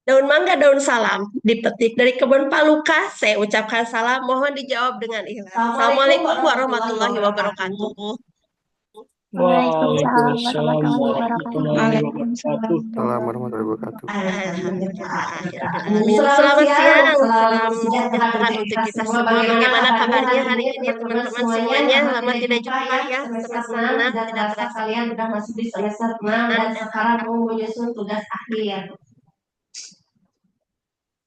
Daun mangga, daun salam. Dipetik dari kebun Pak Lukas. Saya ucapkan salam. Mohon dijawab dengan ikhlas. Assalamualaikum Assalamualaikum warahmatullahi warahmatullahi wabarakatuh. wabarakatuh. Waalaikumsalam Waalaikumsalam warahmatullahi wabarakatuh. warahmatullahi Waalaikumsalam wabarakatuh. Salam warahmatullahi warahmatullahi wabarakatuh. wabarakatuh. Alhamdulillah. Amin. Akhirul Selamat Selamat siang, siang. salam Salam sejahtera sejahtera untuk untuk kita kita semua. semua. Bagaimana Bagaimana kabarnya kabarnya hari hari ini ini teman-teman teman-teman semuanya? semuanya? Lama Lama tidak tidak jumpa jumpa ya. ya. Semester Semester 6 6 tidak tidak terasa terasa. kalian sudah masuk di semester 6 dan sekarang mau menyusun tugas akhir.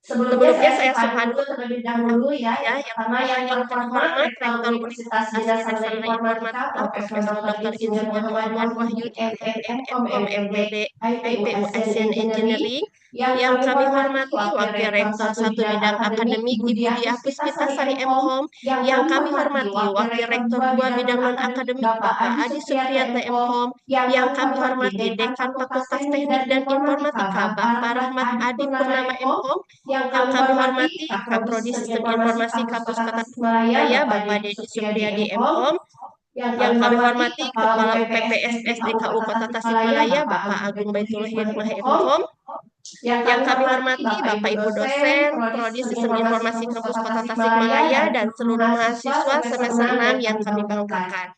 Sebelumnya Sebelumnya saya saya suka suka dulu dulu terlebih dahulu ya. ya, Yang yang pertama yang yang terhormat terhormat Rektor Rektor Universitas Universitas Bina Bina Sarana Sarana Informatika Informatika, Profesor Profesor Dr. Dr. Insinyur Insinyur Muhammad Muhammad Wahyudi Wahyudi, MM Kom MMM, MPD MPD, IPU IPU ASN Asian Engineering Engineering, yang yang kami kami hormati hormati Wakil Wakil Rektor Rektor satu satu Bidang Bidang Akademik Akademik Ibu Ibu Diah Diah Puspita Puspita Sari Sari M. M. Hom Hom, yang yang kami kami hormati hormati Wakil Wakil Rektor Rektor 2 2 Bidang Bidang Non-Akademik Non-Akademik Bapak Bapak Adi Adi Supriyata Supriyata M. M. Hom Hom, yang yang kami kami hormati hormati Dekan Dekan Fakultas Fakultas Teknik dan Teknik dan Informatika Informatika Bapak Bapak Rahmat Rahmat Adi Adi Purnama Purnama M. M. Hom Hom, yang yang kami kami hormati hormati Kaprodi Kaprodi Sistem Sistem Informasi Informasi Kampus Kampus Kota Kota Tasikmalaya Tasikmalaya Bapak Bapak Dedi Dedi Supriyadi Supriyadi M. M. Hom Hom, yang yang kami kami hormati hormati Kepala Kepala UPPS UPPS SDKU SDKU Kota Kota Tasikmalaya Tasikmalaya Bapak Bapak Agung Agung Baitullah Baitullah Hikmah Hikmah M. M. Hom Hom, yang yang kami kami hormati hormati Bapak Ibu Bapak Ibu dosen, dosen, Prodi Prodi Sistem Sistem Informasi Informasi Kampus Kampus Kota Kota Tasikmalaya Tasikmalaya dan dan seluruh seluruh mahasiswa mahasiswa semester semester 6 6 yang yang kami kami banggakan. banggakan.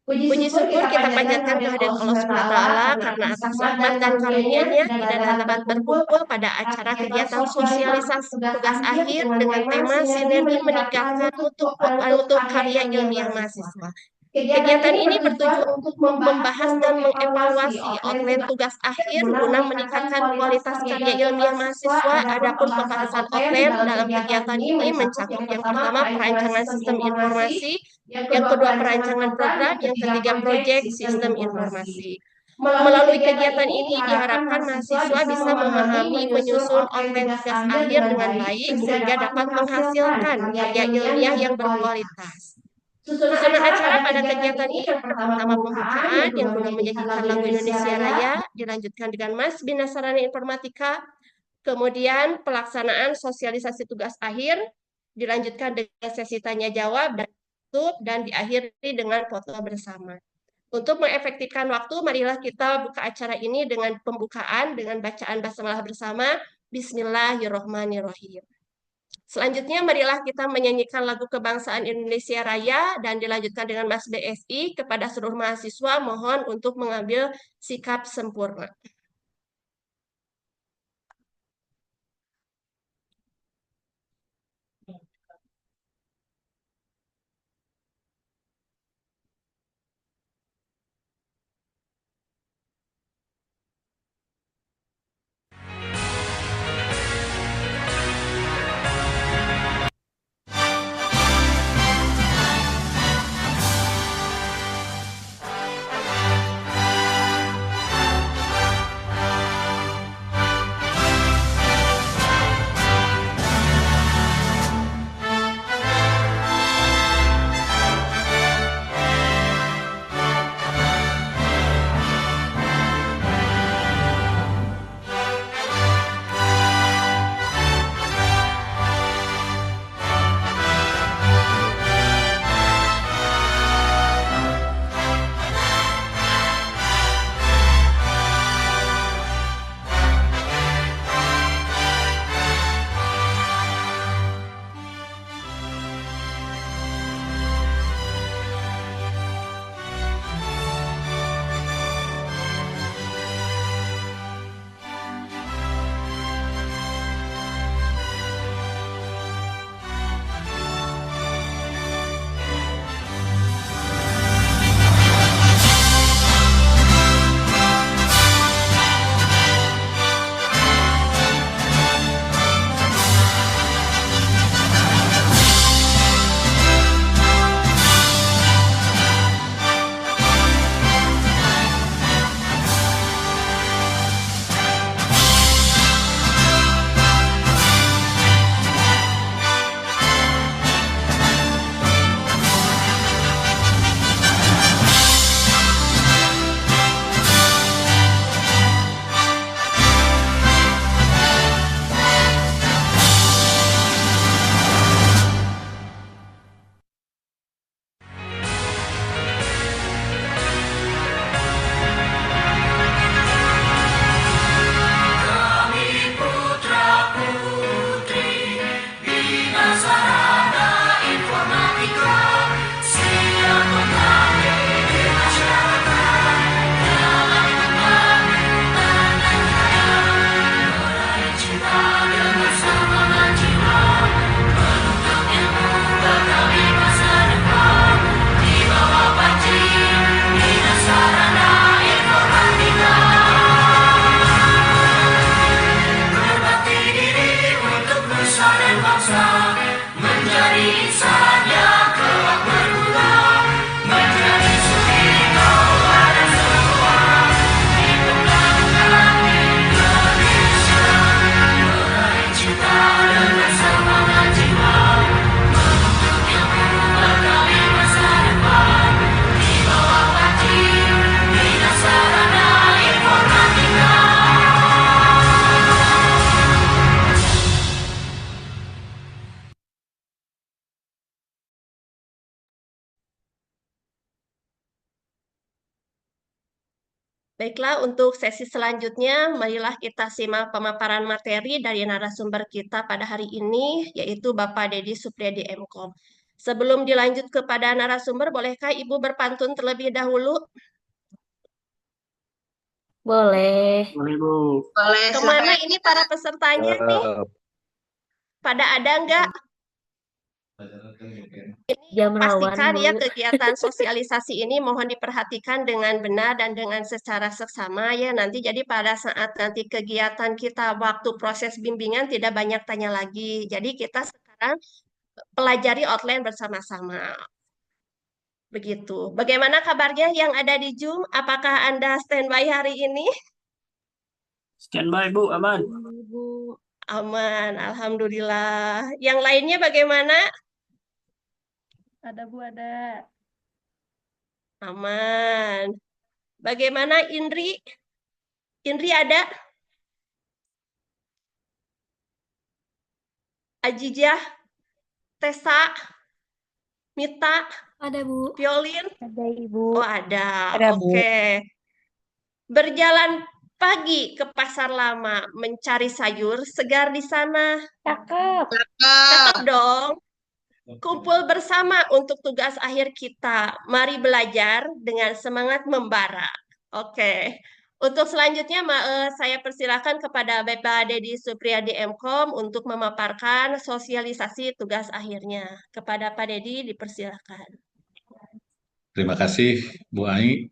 Puji Puji syukur syukur kita kita panjatkan panjatkan kehadirat kehadirat Allah Allah SWT SWT karena karena atas atas rahmat dan rahmat dan karunia-Nya karunia-Nya tidak tidak dapat dapat berkumpul berkumpul pada pada acara kegiatan kegiatan sosialisasi sosialisasi tugas tugas akhir akhir dengan dengan tema tema sinergi sinergi meningkatkan meningkatkan mutu mutu karya karya ilmiah ilmiah mahasiswa. mahasiswa. Kegiatan Kegiatan ini ini bertujuan bertujuan untuk untuk membahas membahas dan dan mengevaluasi mengevaluasi outline outline tugas tugas akhir akhir guna guna meningkatkan meningkatkan kualitas kualitas karya karya ilmiah ilmiah mahasiswa. mahasiswa. Adapun Adapun pembahasan pembahasan outline outline dalam dalam kegiatan kegiatan ini ini mencakup mencakup yang yang pertama pertama perancangan perancangan sistem sistem informasi, informasi, yang yang kedua kedua perancangan perancangan program, program, yang yang ketiga ketiga proyek proyek sistem sistem informasi. informasi. Melalui Melalui kegiatan kegiatan ini ini diharapkan diharapkan mahasiswa mahasiswa bisa bisa memahami memahami menyusun menyusun outline outline tugas tugas akhir akhir dengan dengan baik baik sehingga sehingga dapat dapat menghasilkan menghasilkan karya karya ilmiah ilmiah yang yang berkualitas. berkualitas. Susunan Susunan acara acara pada pada kegiatan kegiatan ini ini yang yang pertama pertama pembukaan, yang pembukaan, yang kedua kedua menyanyikan menyanyikan lagu lagu Indonesia Indonesia Raya, Raya, dilanjutkan dengan Mas Bina Sarana Informatika, kemudian pelaksanaan sosialisasi tugas akhir, dilanjutkan dengan sesi tanya jawab dan tutup, dan diakhiri dengan foto bersama. Untuk mengefektifkan waktu, marilah kita buka acara ini dengan pembukaan dengan bacaan basmalah bersama. Bismillahirrohmanirrohim. Selanjutnya, marilah kita menyanyikan lagu Kebangsaan Indonesia Raya dan dilanjutkan dengan Mas BSI. Kepada seluruh mahasiswa, mohon untuk mengambil sikap sempurna. Baiklah, untuk sesi selanjutnya, marilah kita simak pemaparan materi dari narasumber kita pada hari ini, yaitu Bapak Dedi Supriyadi Mkom. Sebelum dilanjut kepada narasumber, bolehkah Ibu berpantun terlebih dahulu? Boleh. Boleh, Bu. Boleh, Kemana silakan. ini para pesertanya nih? Pada ada nggak? Ini Jam rawan, pastikan Bu. ya kegiatan sosialisasi ini mohon diperhatikan dengan benar dan dengan secara seksama ya nanti jadi pada saat nanti kegiatan kita waktu proses bimbingan tidak banyak tanya lagi. Jadi kita sekarang pelajari outline bersama-sama. Begitu. Bagaimana kabarnya yang ada di Zoom? Apakah Anda standby hari ini? Standby, Bu, aman. Ibu, aman, alhamdulillah. Yang lainnya bagaimana? Ada Bu, ada. Aman. Bagaimana Indri? Indri ada? Ajijah, Tessa, Mita, Ada, Bu. Violin? Ada Ibu. Oh ada, Ada, Bu. oke. Berjalan pagi ke pasar lama mencari sayur segar di sana. Cakep. Cakep dong. Kumpul bersama untuk tugas akhir kita. Mari belajar dengan semangat membara. Oke. Untuk selanjutnya saya persilakan kepada Bapak Dedi Supriyadi Mkom untuk memaparkan sosialisasi tugas akhirnya. Kepada Pak Dedi dipersilakan. Terima kasih, Bu Ai.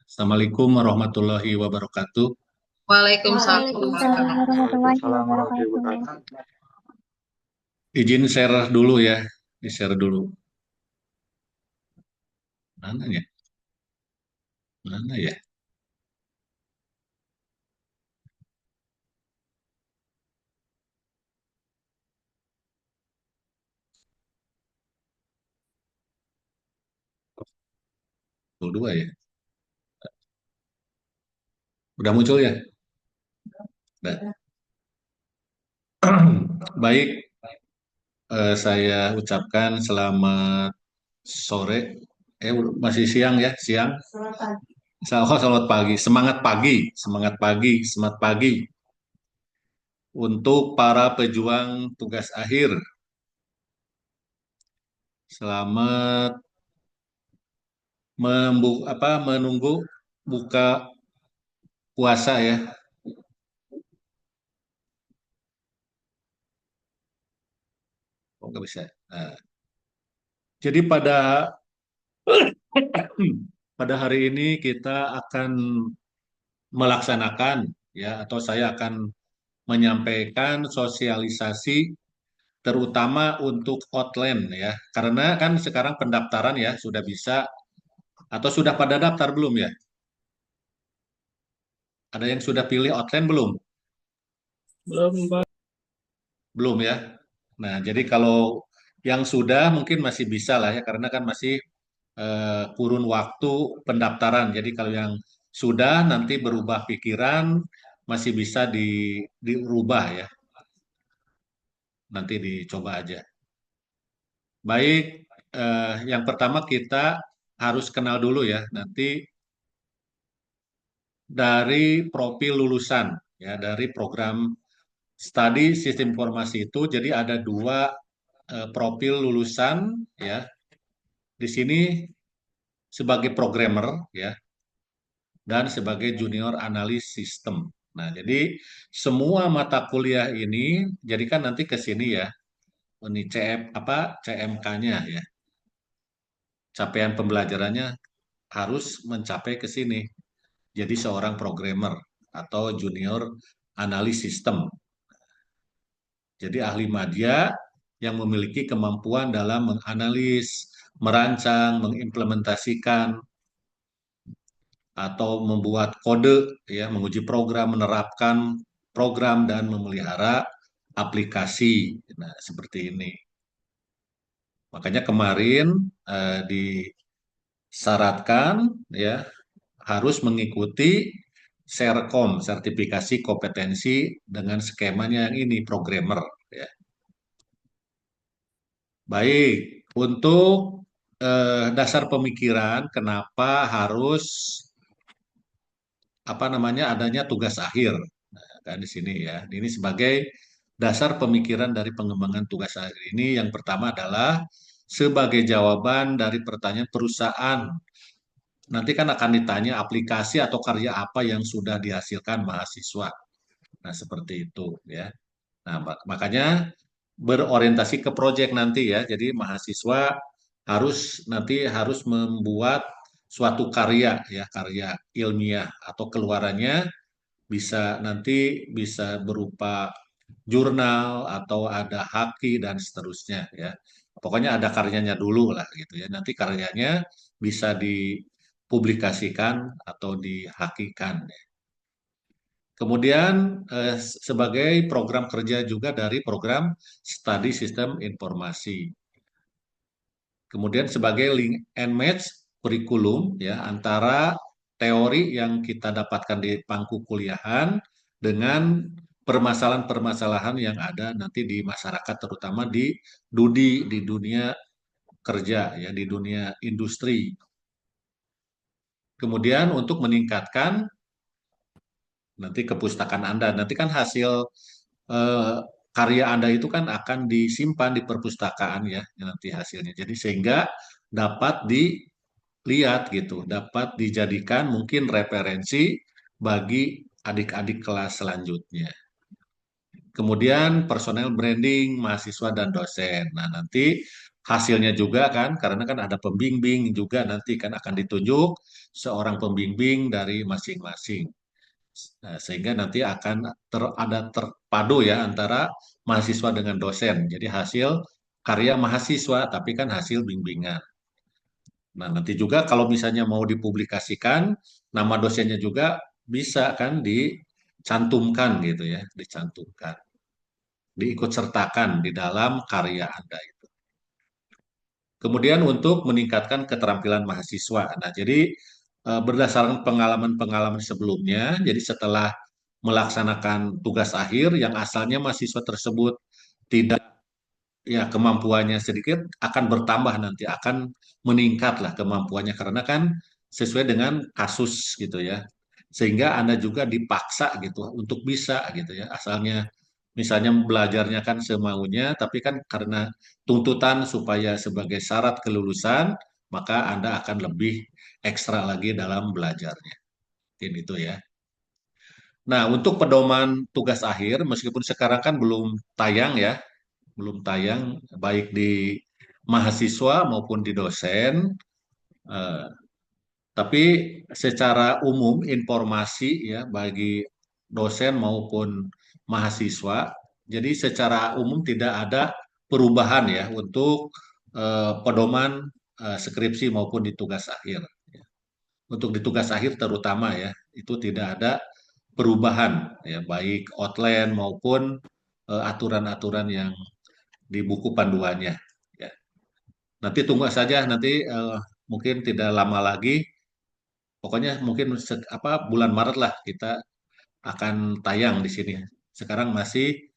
Assalamualaikum warahmatullahi wabarakatuh. Waalaikumsalam. Waalaikumsalam warahmatullahi wabarakatuh. Izin share dulu ya, di-share dulu. Mana ya? Mana ya? Dua ya. Udah muncul ya? Udah. Baik, saya ucapkan selamat sore. Masih siang ya, siang. Selamat pagi, semangat pagi, semangat pagi, semangat pagi untuk para pejuang tugas akhir. Selamat menunggu buka puasa ya. Oh, nggak bisa. Nah, jadi pada hari ini kita akan melaksanakan ya atau saya akan menyampaikan sosialisasi terutama untuk outline ya. Karena kan sekarang pendaftaran ya sudah bisa atau sudah pada daftar belum ya? Ada yang sudah pilih outline belum? Belum, Pak. Belum ya. Nah, jadi kalau yang sudah mungkin masih bisa lah ya karena kan masih kurun waktu pendaftaran. Jadi kalau yang sudah nanti berubah pikiran masih bisa dirubah ya. Nanti dicoba aja. Baik, yang pertama kita harus kenal dulu ya. Nanti dari profil lulusan ya dari program studi sistem informasi itu jadi ada dua profil lulusan ya. Di sini sebagai programmer ya dan sebagai junior analis sistem. Nah, jadi semua mata kuliah ini jadikan nanti ke sini ya. Ini CMK-nya ya. Capaian pembelajarannya harus mencapai ke sini. Jadi seorang programmer atau junior analis sistem. Jadi ahli media yang memiliki kemampuan dalam menganalisis, merancang, mengimplementasikan atau membuat kode, ya, menguji program, menerapkan program dan memelihara aplikasi. Nah, seperti ini. Makanya kemarin disyaratkan ya harus mengikuti Serkom, sertifikasi kompetensi dengan skemanya yang ini, programmer. Ya. Baik, untuk dasar pemikiran kenapa harus apa namanya adanya tugas akhir. Nah, kan di sini ya. Ini sebagai dasar pemikiran dari pengembangan tugas akhir ini yang pertama adalah sebagai jawaban dari pertanyaan perusahaan. Nanti kan akan ditanya aplikasi atau karya apa yang sudah dihasilkan mahasiswa. Nah, seperti itu ya. Nah, makanya berorientasi ke proyek nanti ya. Jadi mahasiswa harus membuat suatu karya ya, karya ilmiah atau keluarannya bisa berupa jurnal atau ada haki dan seterusnya ya. Pokoknya ada karyanya dulu lah gitu ya. Nanti karyanya bisa dipublikasikan atau dihakikan. Kemudian sebagai program kerja juga dari program studi sistem informasi. Kemudian sebagai link and match kurikulum ya antara teori yang kita dapatkan di pangku kuliahan dengan permasalahan-permasalahan yang ada nanti di masyarakat terutama di dunia kerja ya di dunia industri. Kemudian untuk meningkatkan nanti kepustakaan Anda. Nanti kan hasil eh, karya Anda itu kan akan disimpan di perpustakaan ya, nanti hasilnya. Jadi sehingga dapat dilihat gitu, dapat dijadikan mungkin referensi bagi adik-adik kelas selanjutnya. Kemudian personal branding mahasiswa dan dosen. Nah, nanti hasilnya juga kan, karena kan ada pembimbing juga nanti kan akan ditunjuk seorang pembimbing dari masing-masing. Nah, sehingga nanti akan ada terpadu ya antara mahasiswa dengan dosen. Jadi hasil karya mahasiswa, tapi kan hasil bimbingan. Nah, nanti juga kalau misalnya mau dipublikasikan, nama dosennya juga bisa kan dicantumkan gitu ya, dicantumkan, diikut sertakan di dalam karya Anda itu. Kemudian untuk meningkatkan keterampilan mahasiswa. Nah, jadi berdasarkan pengalaman-pengalaman sebelumnya, jadi setelah melaksanakan tugas akhir yang asalnya mahasiswa tersebut tidak ya kemampuannya sedikit akan bertambah nanti akan meningkatlah kemampuannya karena kan sesuai dengan kasus gitu ya sehingga Anda juga dipaksa gitu untuk bisa gitu ya asalnya misalnya belajarnya kan semaunya tapi kan karena tuntutan supaya sebagai syarat kelulusan maka Anda akan lebih ekstra lagi dalam belajarnya. Mungkin itu ya. Nah, untuk pedoman tugas akhir, meskipun sekarang kan belum tayang ya, belum tayang baik di mahasiswa maupun di dosen, eh, tapi secara umum informasi ya bagi dosen maupun mahasiswa, jadi secara umum tidak ada perubahan ya untuk pedoman skripsi maupun di tugas akhir. Untuk di tugas akhir terutama ya, itu tidak ada perubahan ya baik outline maupun aturan-aturan yang di buku panduannya ya. Nanti tunggu saja nanti mungkin tidak lama lagi pokoknya mungkin bulan Maret lah kita akan tayang di sini. Sekarang masih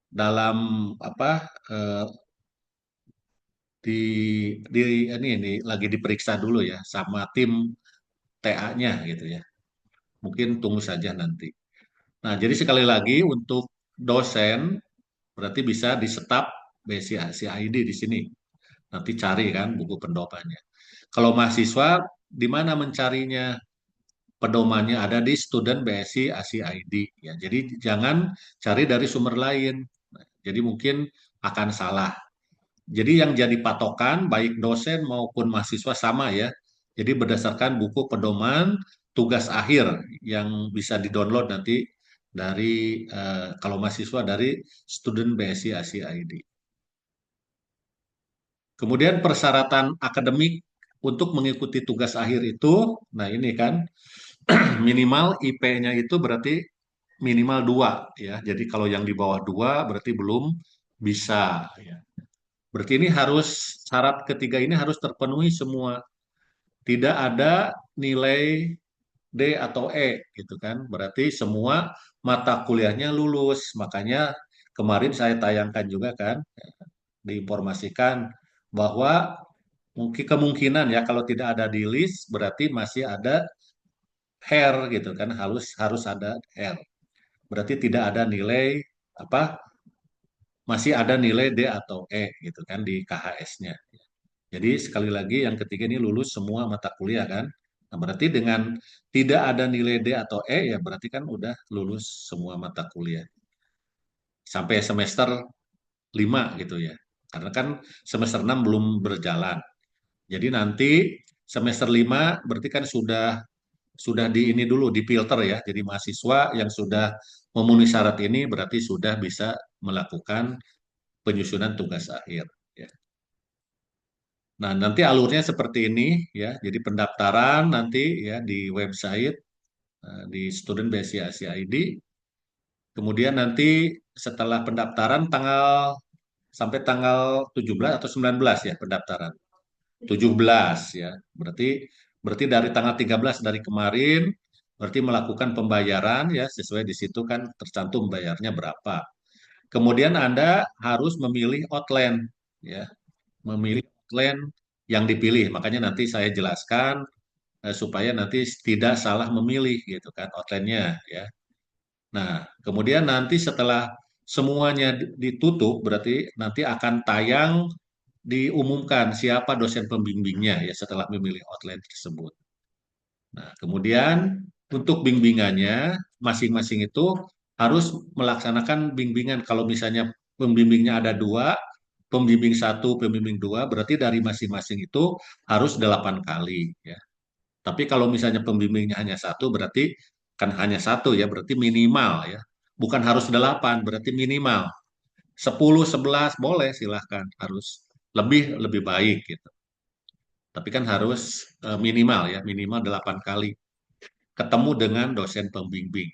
dalam apa eh, di ini lagi diperiksa dulu ya sama tim TA-nya gitu ya. Mungkin tunggu saja nanti. Nah, jadi sekali lagi untuk dosen berarti bisa di setap BSI-CID di sini. Nanti cari kan buku pedomannya. Kalau mahasiswa di mana mencarinya? Pedomannya ada di Student BSI ASI-ID ya. Jadi jangan cari dari sumber lain. Jadi mungkin akan salah. Jadi yang jadi patokan baik dosen maupun mahasiswa sama ya. Jadi berdasarkan buku pedoman tugas akhir yang bisa didownload nanti dari kalau mahasiswa dari Student BSI ASI-ID. Kemudian persyaratan akademik untuk mengikuti tugas akhir itu, nah ini kan minimal IP-nya itu berarti minimal 2 ya. Jadi kalau yang di bawah 2 berarti belum bisa ya. Berarti ini harus syarat ketiga ini harus terpenuhi semua. Tidak ada nilai D atau E gitu kan. Berarti semua mata kuliahnya lulus. Makanya kemarin saya tayangkan juga kan diinformasikan bahwa mungkin kemungkinan ya kalau tidak ada di list berarti masih ada hair gitu kan, harus harus ada hair. Berarti tidak ada nilai apa, masih ada nilai D atau E gitu kan di KHS-nya. Jadi sekali lagi yang ketiga ini lulus semua mata kuliah kan. Nah, berarti dengan tidak ada nilai D atau E ya berarti kan udah lulus semua mata kuliah sampai semester 5 gitu ya. Karena kan semester 6 belum berjalan. Jadi nanti semester 5 berarti kan sudah di ini dulu di filter ya. Jadi mahasiswa yang sudah memenuhi syarat ini berarti sudah bisa melakukan penyusunan tugas akhir ya. Nah, nanti alurnya seperti ini ya. Jadi pendaftaran nanti ya di website di Student BSI Asia ID. Kemudian nanti setelah pendaftaran sampai tanggal 17 atau 19 ya pendaftaran. 17 ya. Berarti berarti dari tanggal 13 dari kemarin berarti melakukan pembayaran ya sesuai di situ kan tercantum bayarnya berapa. Kemudian Anda harus memilih outline ya, memilih outline yang dipilih. Makanya nanti saya jelaskan supaya nanti tidak salah memilih gitu kan outline-nya ya. Nah, kemudian nanti setelah semuanya ditutup berarti nanti akan tayang diumumkan siapa dosen pembimbingnya ya setelah memilih outline tersebut. Nah, kemudian untuk bimbingannya masing-masing itu harus melaksanakan bimbingan. Kalau misalnya pembimbingnya ada dua, pembimbing satu, pembimbing dua, berarti dari masing-masing itu harus 8 kali ya. Tapi kalau misalnya pembimbingnya hanya satu, berarti kan hanya satu ya, berarti minimal ya. Bukan harus 8, berarti minimal. 10, 11 boleh silahkan, harus lebih lebih baik gitu. Tapi kan harus minimal ya, minimal 8 kali ketemu dengan dosen pembimbing.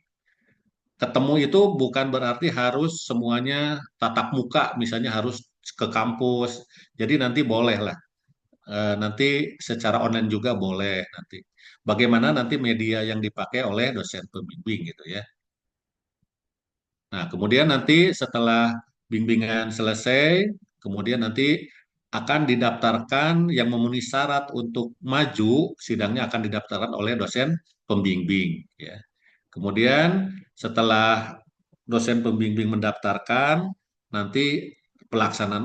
Ketemu itu bukan berarti harus semuanya tatap muka, misalnya harus ke kampus. Jadi nanti boleh lah, nanti secara online juga boleh nanti. Bagaimana nanti media yang dipakai oleh dosen pembimbing gitu ya. Nah, kemudian nanti setelah bimbingan selesai, kemudian nanti akan didaftarkan yang memenuhi syarat untuk maju, sidangnya akan didaftarkan oleh dosen pembimbing ya. Kemudian setelah dosen pembimbing mendaftarkan, nanti pelaksanaan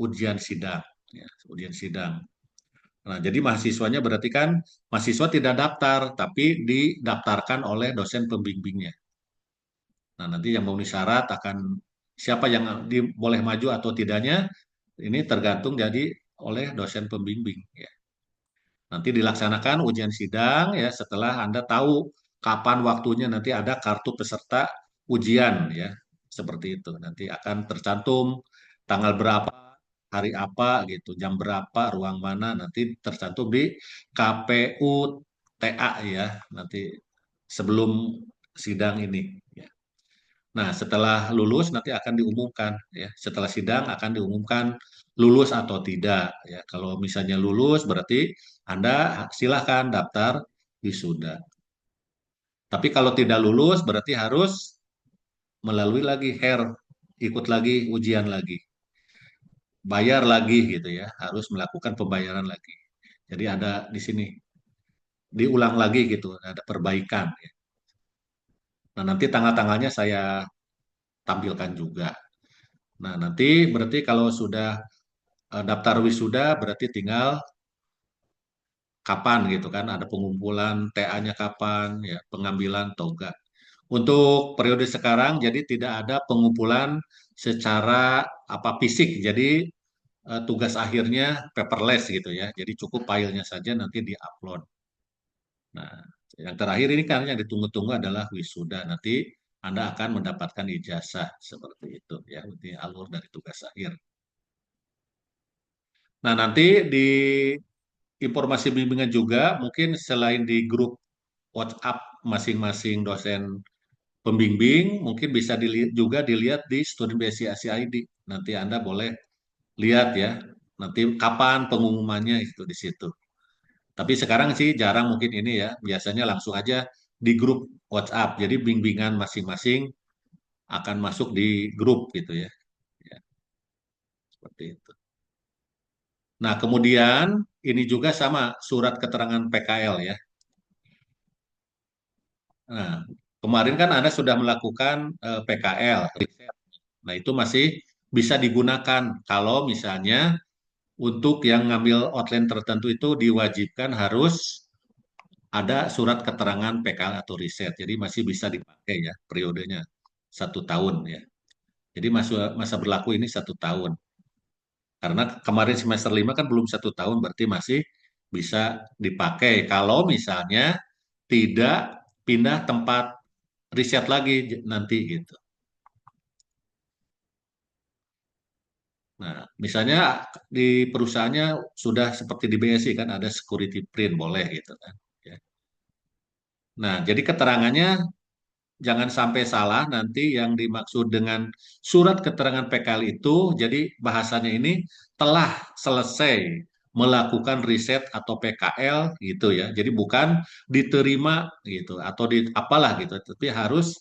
ujian sidang ya, ujian sidang. Nah, jadi mahasiswanya berarti kan mahasiswa tidak daftar, tapi didaftarkan oleh dosen pembimbingnya. Nah, nanti yang memenuhi syarat akan siapa yang boleh maju atau tidaknya ini tergantung jadi oleh dosen pembimbing ya. Nanti dilaksanakan ujian sidang ya setelah Anda tahu kapan waktunya nanti ada kartu peserta ujian ya. Seperti itu. Nanti akan tercantum tanggal berapa, hari apa gitu, jam berapa, ruang mana nanti tercantum di KPU TA ya. Nanti sebelum sidang ini ya. Nah, setelah lulus nanti akan diumumkan ya. Setelah sidang akan diumumkan lulus atau tidak ya. Kalau misalnya lulus berarti Anda silahkan daftar wisuda. Tapi kalau tidak lulus berarti harus melalui lagi HER, ikut lagi ujian lagi, bayar lagi gitu ya, harus melakukan pembayaran lagi. Jadi ada di sini diulang lagi gitu, ada perbaikan ya. Nah, nanti tanggal-tanggalnya saya tampilkan juga. Nah, nanti berarti kalau sudah daftar wisuda berarti tinggal kapan gitu kan, ada pengumpulan TA-nya kapan, ya pengambilan atau enggak. Untuk periode sekarang jadi tidak ada pengumpulan secara apa fisik, jadi tugas akhirnya paperless gitu ya, jadi cukup filenya saja nanti diupload. Nah, yang terakhir ini kan yang ditunggu-tunggu adalah wisuda, nanti Anda akan mendapatkan ijazah seperti itu ya, ini alur dari tugas akhir. Nah, nanti di informasi bimbingan juga mungkin selain di grup WhatsApp masing-masing dosen pembimbing, mungkin bisa juga dilihat di Student Basic Asia ID. Nanti Anda boleh lihat ya, nanti kapan pengumumannya itu di situ. Tapi sekarang sih jarang mungkin ini ya, biasanya langsung aja di grup WhatsApp. Jadi bimbingan masing-masing akan masuk di grup gitu ya. Ya, seperti itu. Nah, kemudian ini juga sama surat keterangan PKL ya. Nah, kemarin kan Anda sudah melakukan PKL. Nah, itu masih bisa digunakan kalau misalnya untuk yang ngambil outline tertentu itu diwajibkan harus ada surat keterangan PKL atau riset. Jadi masih bisa dipakai ya periodenya 1 tahun ya. Jadi masa berlaku ini 1 tahun. Karena kemarin semester 5 kan belum 1 tahun, berarti masih bisa dipakai. Kalau misalnya tidak pindah tempat riset lagi nanti gitu. Nah, misalnya di perusahaannya sudah seperti di BSI kan ada security print boleh gitu kan. Ya. Nah, jadi keterangannya jangan sampai salah nanti yang dimaksud dengan surat keterangan PKL itu, jadi bahasanya ini telah selesai melakukan riset atau PKL gitu ya. Jadi bukan diterima gitu atau di apalah gitu, tapi harus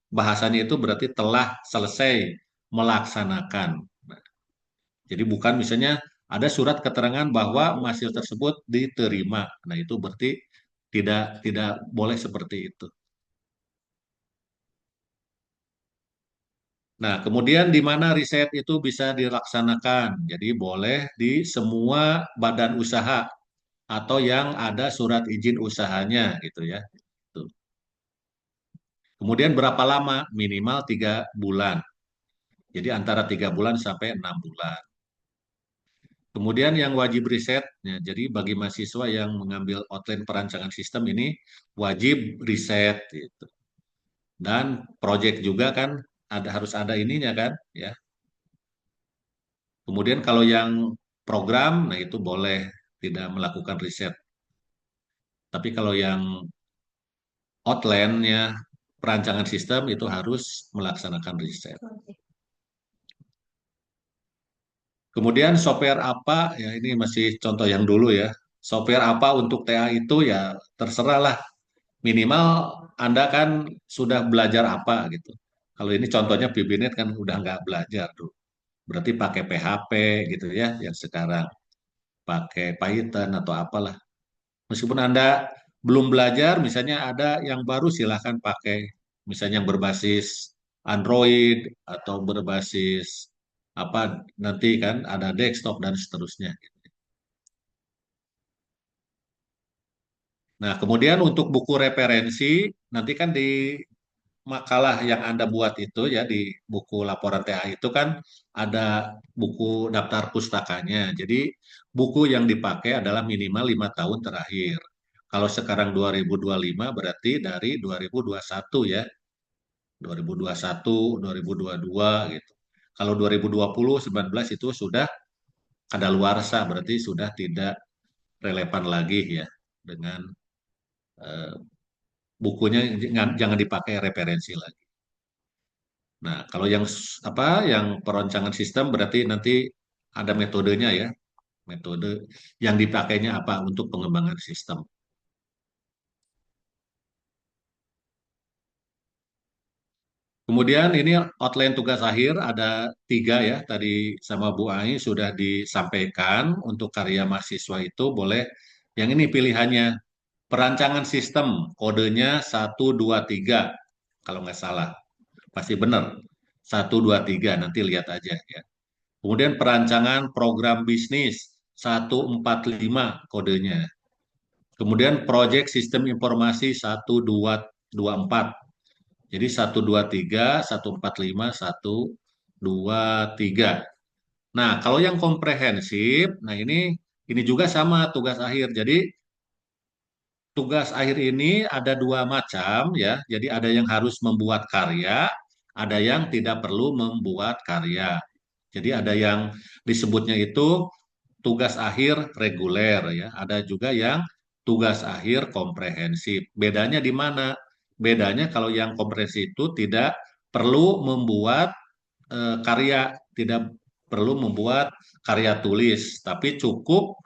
bahasanya itu berarti telah selesai melaksanakan. Nah, jadi bukan misalnya ada surat keterangan bahwa mahasiswa tersebut diterima. Nah, itu berarti tidak boleh seperti itu. Nah, kemudian di mana riset itu bisa dilaksanakan? Jadi boleh di semua badan usaha atau yang ada surat izin usahanya gitu ya. Tuh. Kemudian berapa lama? Minimal 3 bulan. Jadi antara 3 bulan sampai 6 bulan. Kemudian yang wajib riset, ya, jadi bagi mahasiswa yang mengambil outline perancangan sistem ini wajib riset gitu. Dan proyek juga kan harus ada ininya kan, ya. Kemudian kalau yang program, nah itu boleh tidak melakukan riset. Tapi kalau yang outline-nya perancangan sistem itu harus melaksanakan riset. Kemudian software apa, ya ini masih contoh yang dulu ya. Software apa untuk TA itu ya terserah lah. Minimal Anda kan sudah belajar apa gitu. Kalau ini contohnya PBNet kan udah nggak belajar tuh. Berarti pakai PHP gitu ya, yang sekarang pakai Python atau apalah. Meskipun Anda belum belajar, misalnya ada yang baru silahkan pakai, misalnya yang berbasis Android atau berbasis apa nanti kan ada desktop dan seterusnya. Nah, kemudian untuk buku referensi, nanti kan di makalah yang Anda buat itu ya di buku laporan TA itu kan ada buku daftar pustakanya. Jadi buku yang dipakai adalah minimal 5 tahun terakhir. Kalau sekarang 2025 berarti dari 2021 ya. 2021, 2022 gitu. Kalau 2020, 19 itu sudah kadaluarsa berarti sudah tidak relevan lagi ya dengan eh, bukunya jangan dipakai referensi lagi. Nah, kalau yang apa yang perancangan sistem berarti nanti ada metodenya ya, metode yang dipakainya apa untuk pengembangan sistem. Kemudian ini outline tugas akhir ada 3 ya, tadi sama Bu Ai sudah disampaikan untuk karya mahasiswa itu boleh yang ini pilihannya perancangan sistem kodenya 123 kalau nggak salah pasti benar 123 nanti lihat aja ya. Kemudian perancangan program bisnis 145 kodenya. Kemudian proyek sistem informasi 1224. Jadi 123, 145, 123. Nah, kalau yang komprehensif, nah ini juga sama tugas akhir. Jadi tugas akhir ini ada 2 macam ya. Jadi ada yang harus membuat karya, ada yang tidak perlu membuat karya. Jadi ada yang disebutnya itu tugas akhir reguler ya. Ada juga yang tugas akhir komprehensif. Bedanya di mana? Bedanya kalau yang komprehensif itu tidak perlu membuat karya, tidak perlu membuat karya tulis, tapi cukup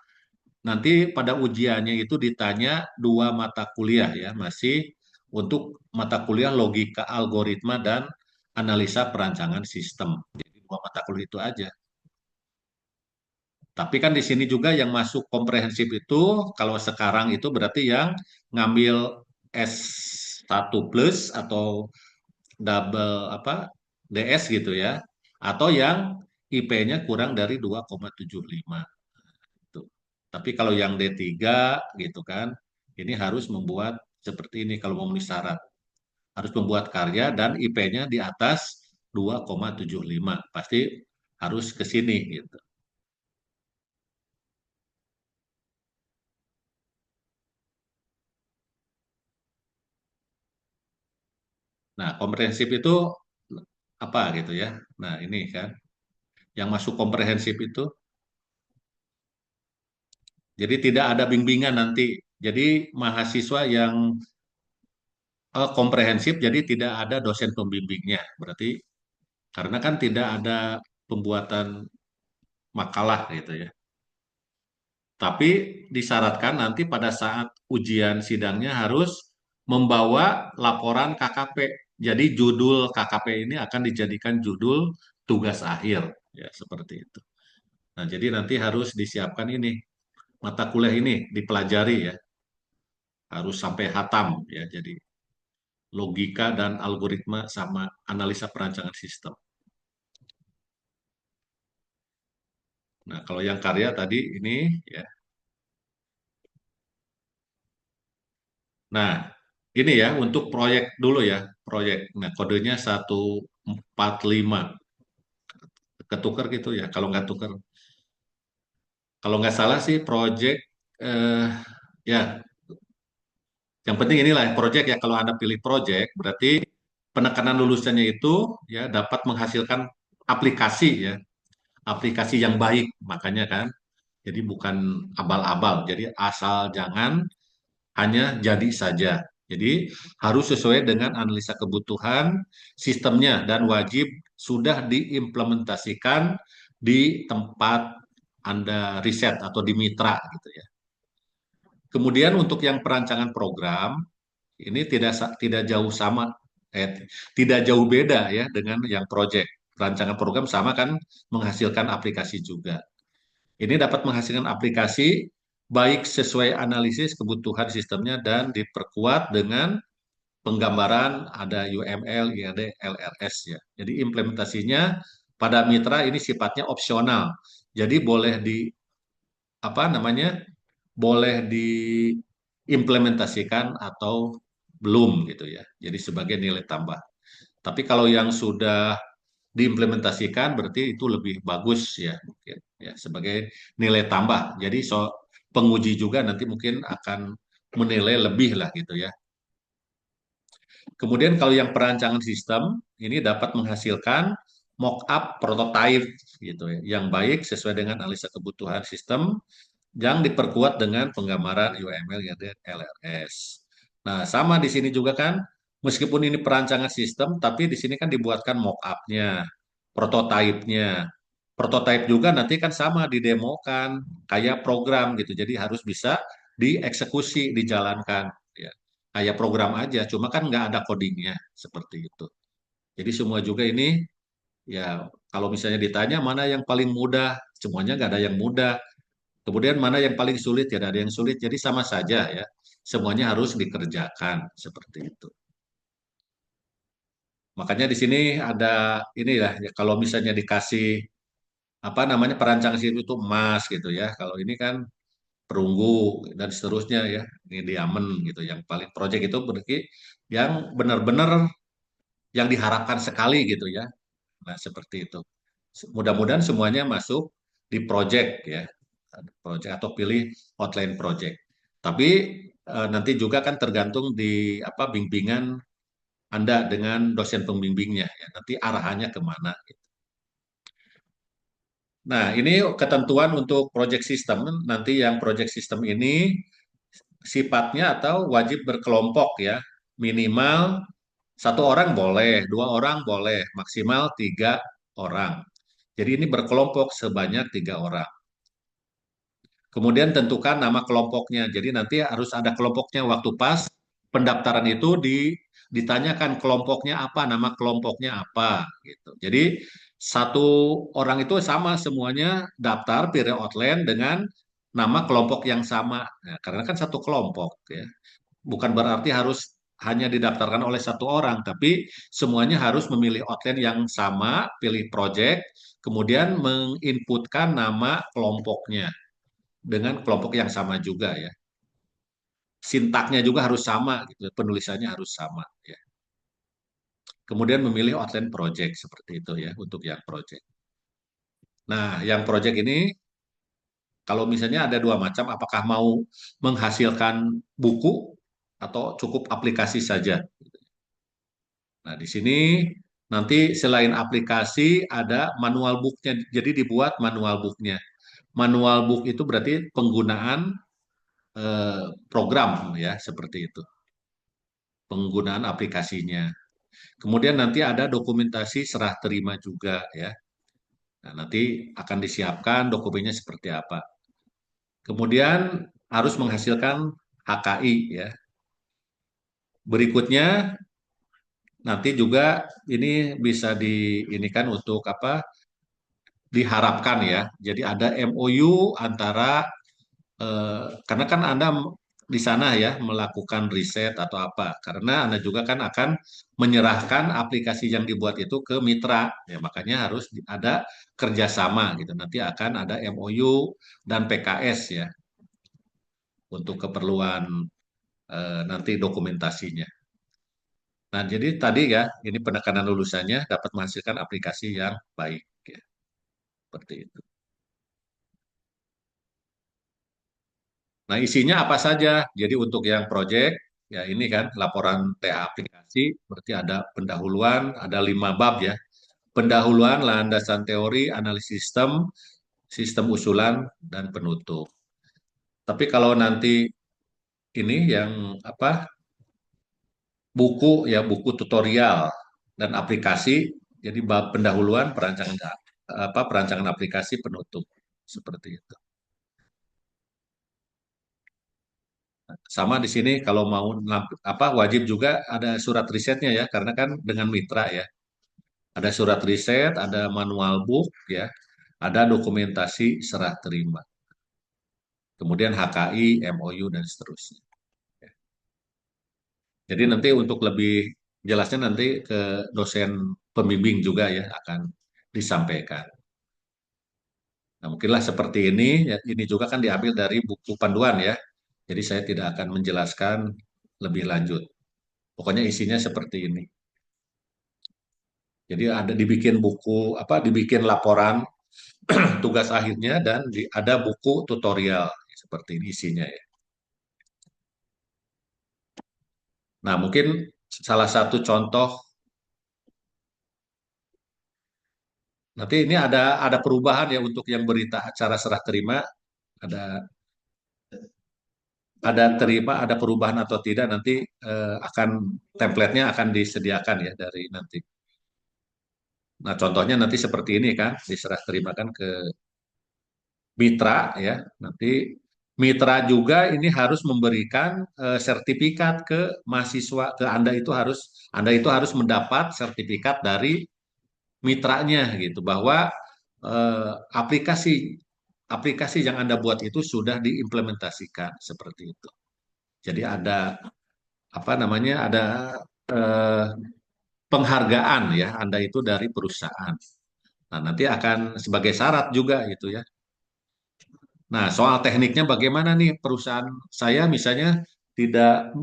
nanti pada ujiannya itu ditanya 2 mata kuliah ya, masih untuk mata kuliah logika algoritma dan analisa perancangan sistem. Jadi 2 mata kuliah itu aja. Tapi kan di sini juga yang masuk komprehensif itu kalau sekarang itu berarti yang ngambil S satu plus atau double apa DS gitu ya, atau yang IP-nya kurang dari 2,75 gitu. Tapi kalau yang D3 gitu kan, ini harus membuat seperti ini kalau memenuhi syarat. Harus membuat karya dan IP-nya di atas 2,75. Pasti harus ke sini gitu. Nah, komprehensif itu apa gitu ya. Nah, ini kan yang masuk komprehensif itu jadi tidak ada bimbingan nanti. Jadi mahasiswa yang komprehensif jadi tidak ada dosen pembimbingnya. Berarti karena kan tidak ada pembuatan makalah gitu ya. Tapi disyaratkan nanti pada saat ujian sidangnya harus membawa laporan KKP. Jadi judul KKP ini akan dijadikan judul tugas akhir, ya seperti itu. Nah, jadi nanti harus disiapkan ini mata kuliah ini dipelajari ya, harus sampai hatam ya. Jadi logika dan algoritma sama analisa perancangan sistem. Nah, kalau yang karya tadi ini ya. Nah, ini ya untuk proyek dulu ya, proyek. Nah, kodenya 145. Ketukar gitu ya, kalau nggak tukar. Kalau nggak salah sih proyek, eh, ya, yang penting inilah proyek ya, kalau Anda pilih proyek, berarti penekanan lulusannya itu ya dapat menghasilkan aplikasi ya, aplikasi yang baik, makanya kan. Jadi bukan abal-abal, jadi asal jangan hanya jadi saja. Jadi harus sesuai dengan analisa kebutuhan sistemnya dan wajib sudah diimplementasikan di tempat Anda riset atau di mitra gitu ya. Kemudian untuk yang perancangan program ini tidak jauh sama tidak jauh beda ya dengan yang project. Perancangan program sama kan menghasilkan aplikasi juga. Ini dapat menghasilkan aplikasi baik sesuai analisis kebutuhan sistemnya dan diperkuat dengan penggambaran ada UML, IAD, LRS ya. Jadi implementasinya pada mitra ini sifatnya opsional. Jadi boleh di apa namanya? Boleh diimplementasikan atau belum gitu ya. Jadi sebagai nilai tambah. Tapi kalau yang sudah diimplementasikan berarti itu lebih bagus ya mungkin ya sebagai nilai tambah. Jadi penguji juga nanti mungkin akan menilai lebih lah gitu ya. Kemudian kalau yang perancangan sistem ini dapat menghasilkan mock-up prototype gitu ya, yang baik sesuai dengan analisa kebutuhan sistem yang diperkuat dengan penggambaran UML dan LRS. Nah, sama di sini juga kan, meskipun ini perancangan sistem, tapi di sini kan dibuatkan mock-up-nya, prototype-nya. Prototype juga nanti kan sama didemokan, kayak program gitu. Jadi harus bisa dieksekusi, dijalankan. Ya. Kayak program aja, cuma kan nggak ada codingnya, seperti itu. Jadi semua juga ini, ya kalau misalnya ditanya mana yang paling mudah, semuanya nggak ada yang mudah. Kemudian mana yang paling sulit, ya ada yang sulit. Jadi sama saja ya. Semuanya harus dikerjakan seperti itu. Makanya di sini ada inilah ya kalau misalnya dikasih apa namanya perancangan sistem itu emas gitu ya. Kalau ini kan perunggu dan seterusnya ya. Ini diamond gitu. Yang paling project itu berarti yang benar-benar yang diharapkan sekali gitu ya. Nah, seperti itu. Mudah-mudahan semuanya masuk di project ya. Project atau pilih outline project. Tapi nanti juga kan tergantung di apa bimbingan Anda dengan dosen pembimbingnya ya. Nanti arahannya kemana. Nah, ini ketentuan untuk project system. Nanti yang project system ini sifatnya atau wajib berkelompok ya. Minimal satu orang boleh, dua orang boleh, maksimal tiga orang. Jadi ini berkelompok sebanyak tiga orang. Kemudian tentukan nama kelompoknya. Jadi nanti harus ada kelompoknya waktu pas pendaftaran itu ditanyakan kelompoknya apa, nama kelompoknya apa gitu. Jadi satu orang itu sama semuanya daftar periode outline dengan nama kelompok yang sama. Nah, karena kan satu kelompok ya. Bukan berarti harus hanya didaftarkan oleh satu orang, tapi semuanya harus memilih outline yang sama, pilih project, kemudian menginputkan nama kelompoknya dengan kelompok yang sama juga ya. Sintaknya juga harus sama, gitu. Penulisannya harus sama ya. Kemudian memilih outline project seperti itu ya untuk yang project. Nah, yang project ini kalau misalnya ada dua macam, apakah mau menghasilkan buku atau cukup aplikasi saja? Nah, di sini nanti selain aplikasi ada manual booknya, jadi dibuat manual booknya. Manual book itu berarti penggunaan program ya, seperti itu. Penggunaan aplikasinya. Kemudian nanti ada dokumentasi serah terima juga ya. Nah, nanti akan disiapkan dokumennya seperti apa. Kemudian harus menghasilkan HKI ya. Berikutnya nanti juga ini bisa diinikan untuk apa? Diharapkan ya. Jadi ada MOU antara karena kan Anda di sana ya melakukan riset atau apa. Karena Anda juga kan akan menyerahkan aplikasi yang dibuat itu ke mitra. Ya, makanya harus ada kerjasama gitu. Nanti akan ada MOU dan PKS ya untuk keperluan nanti dokumentasinya. Nah, jadi tadi ya, ini penekanan lulusannya dapat menghasilkan aplikasi yang baik. Ya, seperti itu. Nah, isinya apa saja? Jadi untuk yang project, ya ini kan laporan TA aplikasi, berarti ada pendahuluan, ada 5 bab ya. Pendahuluan, landasan teori, analisis sistem, sistem usulan, dan penutup. Tapi kalau nanti ini yang apa buku ya buku tutorial dan aplikasi, jadi bab pendahuluan, perancangan aplikasi, penutup seperti itu. Sama di sini kalau mau wajib juga ada surat risetnya ya karena kan dengan mitra ya. Ada surat riset, ada manual book ya, ada dokumentasi serah terima. Kemudian HKI, MOU dan seterusnya. Jadi nanti untuk lebih jelasnya nanti ke dosen pembimbing juga ya akan disampaikan. Nah, mungkinlah seperti ini, ya, ini juga kan diambil dari buku panduan ya. Jadi saya tidak akan menjelaskan lebih lanjut. Pokoknya isinya seperti ini. Jadi ada dibikin buku dibikin laporan tugas akhirnya dan ada buku tutorial seperti ini isinya ya. Nah, mungkin salah satu contoh nanti ini ada perubahan ya untuk yang berita acara serah terima ada ada perubahan atau tidak nanti akan template-nya akan disediakan ya dari nanti. Nah, contohnya nanti seperti ini kan diserah terimakan ke mitra ya. Nanti mitra juga ini harus memberikan sertifikat ke mahasiswa ke Anda itu harus mendapat sertifikat dari mitranya gitu bahwa aplikasi aplikasi yang Anda buat itu sudah diimplementasikan seperti itu. Jadi ada ada eh, penghargaan ya Anda itu dari perusahaan. Nah, nanti akan sebagai syarat juga gitu ya. Nah, soal tekniknya bagaimana nih perusahaan saya misalnya tidak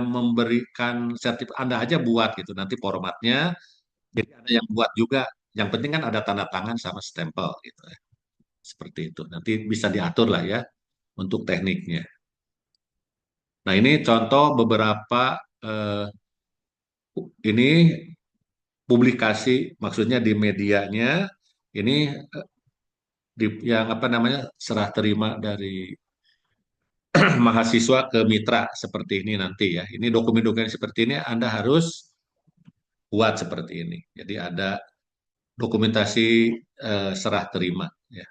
memberikan sertifikat Anda aja buat gitu. Nanti formatnya jadi ada yang buat juga. Yang penting kan ada tanda tangan sama stempel gitu ya. Seperti itu. Nanti bisa diatur lah ya untuk tekniknya. Nah, ini contoh beberapa eh, ini publikasi maksudnya di medianya ini yang serah terima dari mahasiswa ke mitra seperti ini nanti ya. Ini dokumen-dokumen seperti ini Anda harus buat seperti ini. Jadi ada dokumentasi serah terima ya.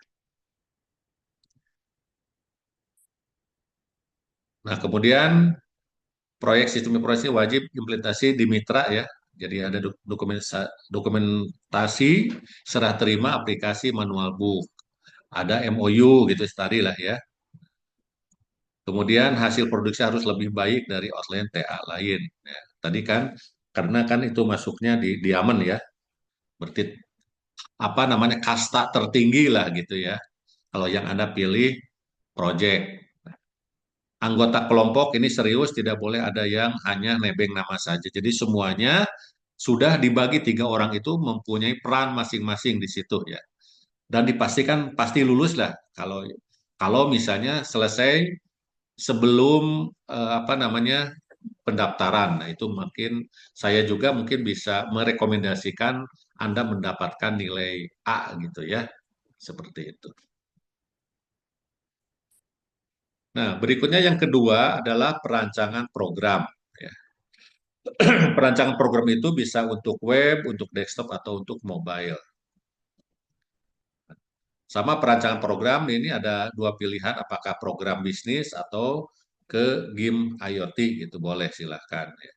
Nah, kemudian proyek sistem informasi wajib implementasi di mitra ya. Jadi ada dokumentasi serah terima aplikasi manual book. Ada MOU gitu tadi lah ya. Kemudian hasil produksi harus lebih baik dari outline TA lain. Ya, tadi kan karena kan itu masuknya di diamond ya, berarti apa namanya kasta tertinggi lah gitu ya. Kalau yang Anda pilih project. Anggota kelompok ini serius, tidak boleh ada yang hanya nebeng nama saja. Jadi semuanya sudah dibagi 3 orang itu mempunyai peran masing-masing di situ ya. Dan dipastikan pasti lulus lah kalau kalau misalnya selesai sebelum apa namanya pendaftaran. Nah, itu mungkin saya juga mungkin bisa merekomendasikan Anda mendapatkan nilai A gitu ya. Seperti itu. Nah, berikutnya yang kedua adalah perancangan program. Ya. Perancangan program itu bisa untuk web, untuk desktop, atau untuk mobile. Sama perancangan program ini ada dua pilihan, apakah program bisnis atau ke game IoT gitu, boleh silahkan. Ya.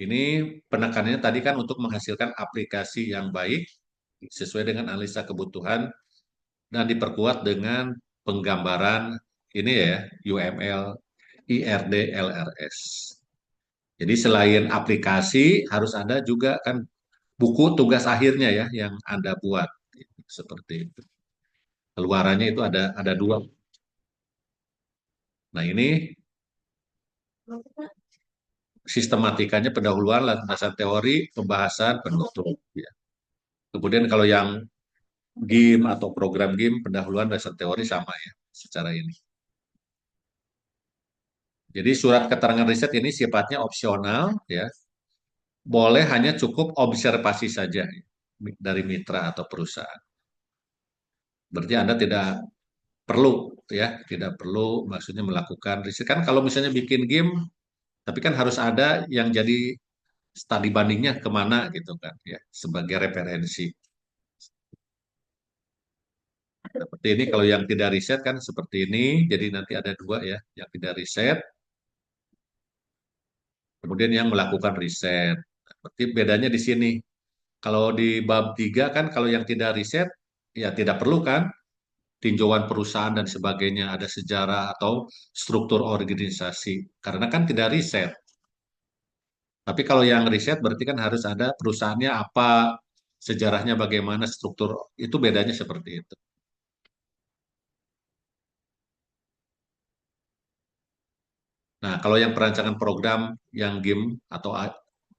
Ini penekanannya tadi kan untuk menghasilkan aplikasi yang baik sesuai dengan analisa kebutuhan dan diperkuat dengan penggambaran ini ya, UML, IRD, LRS. Jadi selain aplikasi harus ada juga kan buku tugas akhirnya ya yang Anda buat seperti itu. Keluarannya itu ada dua. Nah ini sistematikanya pendahuluan, landasan teori, pembahasan, penutup. Ya. Kemudian kalau yang game atau program game pendahuluan dasar teori sama ya secara ini. Jadi surat keterangan riset ini sifatnya opsional ya. Boleh hanya cukup observasi saja ya, dari mitra atau perusahaan. Berarti Anda tidak perlu ya, tidak perlu maksudnya melakukan riset. Kan kalau misalnya bikin game, tapi kan harus ada yang jadi studi bandingnya kemana gitu kan ya, sebagai referensi. Seperti ini kalau yang tidak riset kan seperti ini, jadi nanti ada dua ya, yang tidak riset, kemudian yang melakukan riset. Berarti bedanya di sini. Kalau di bab 3 kan kalau yang tidak riset, ya tidak perlu kan tinjauan perusahaan dan sebagainya, ada sejarah atau struktur organisasi. Karena kan tidak riset. Tapi kalau yang riset berarti kan harus ada perusahaannya apa, sejarahnya bagaimana, struktur, itu bedanya seperti itu. Nah, kalau yang perancangan program yang game atau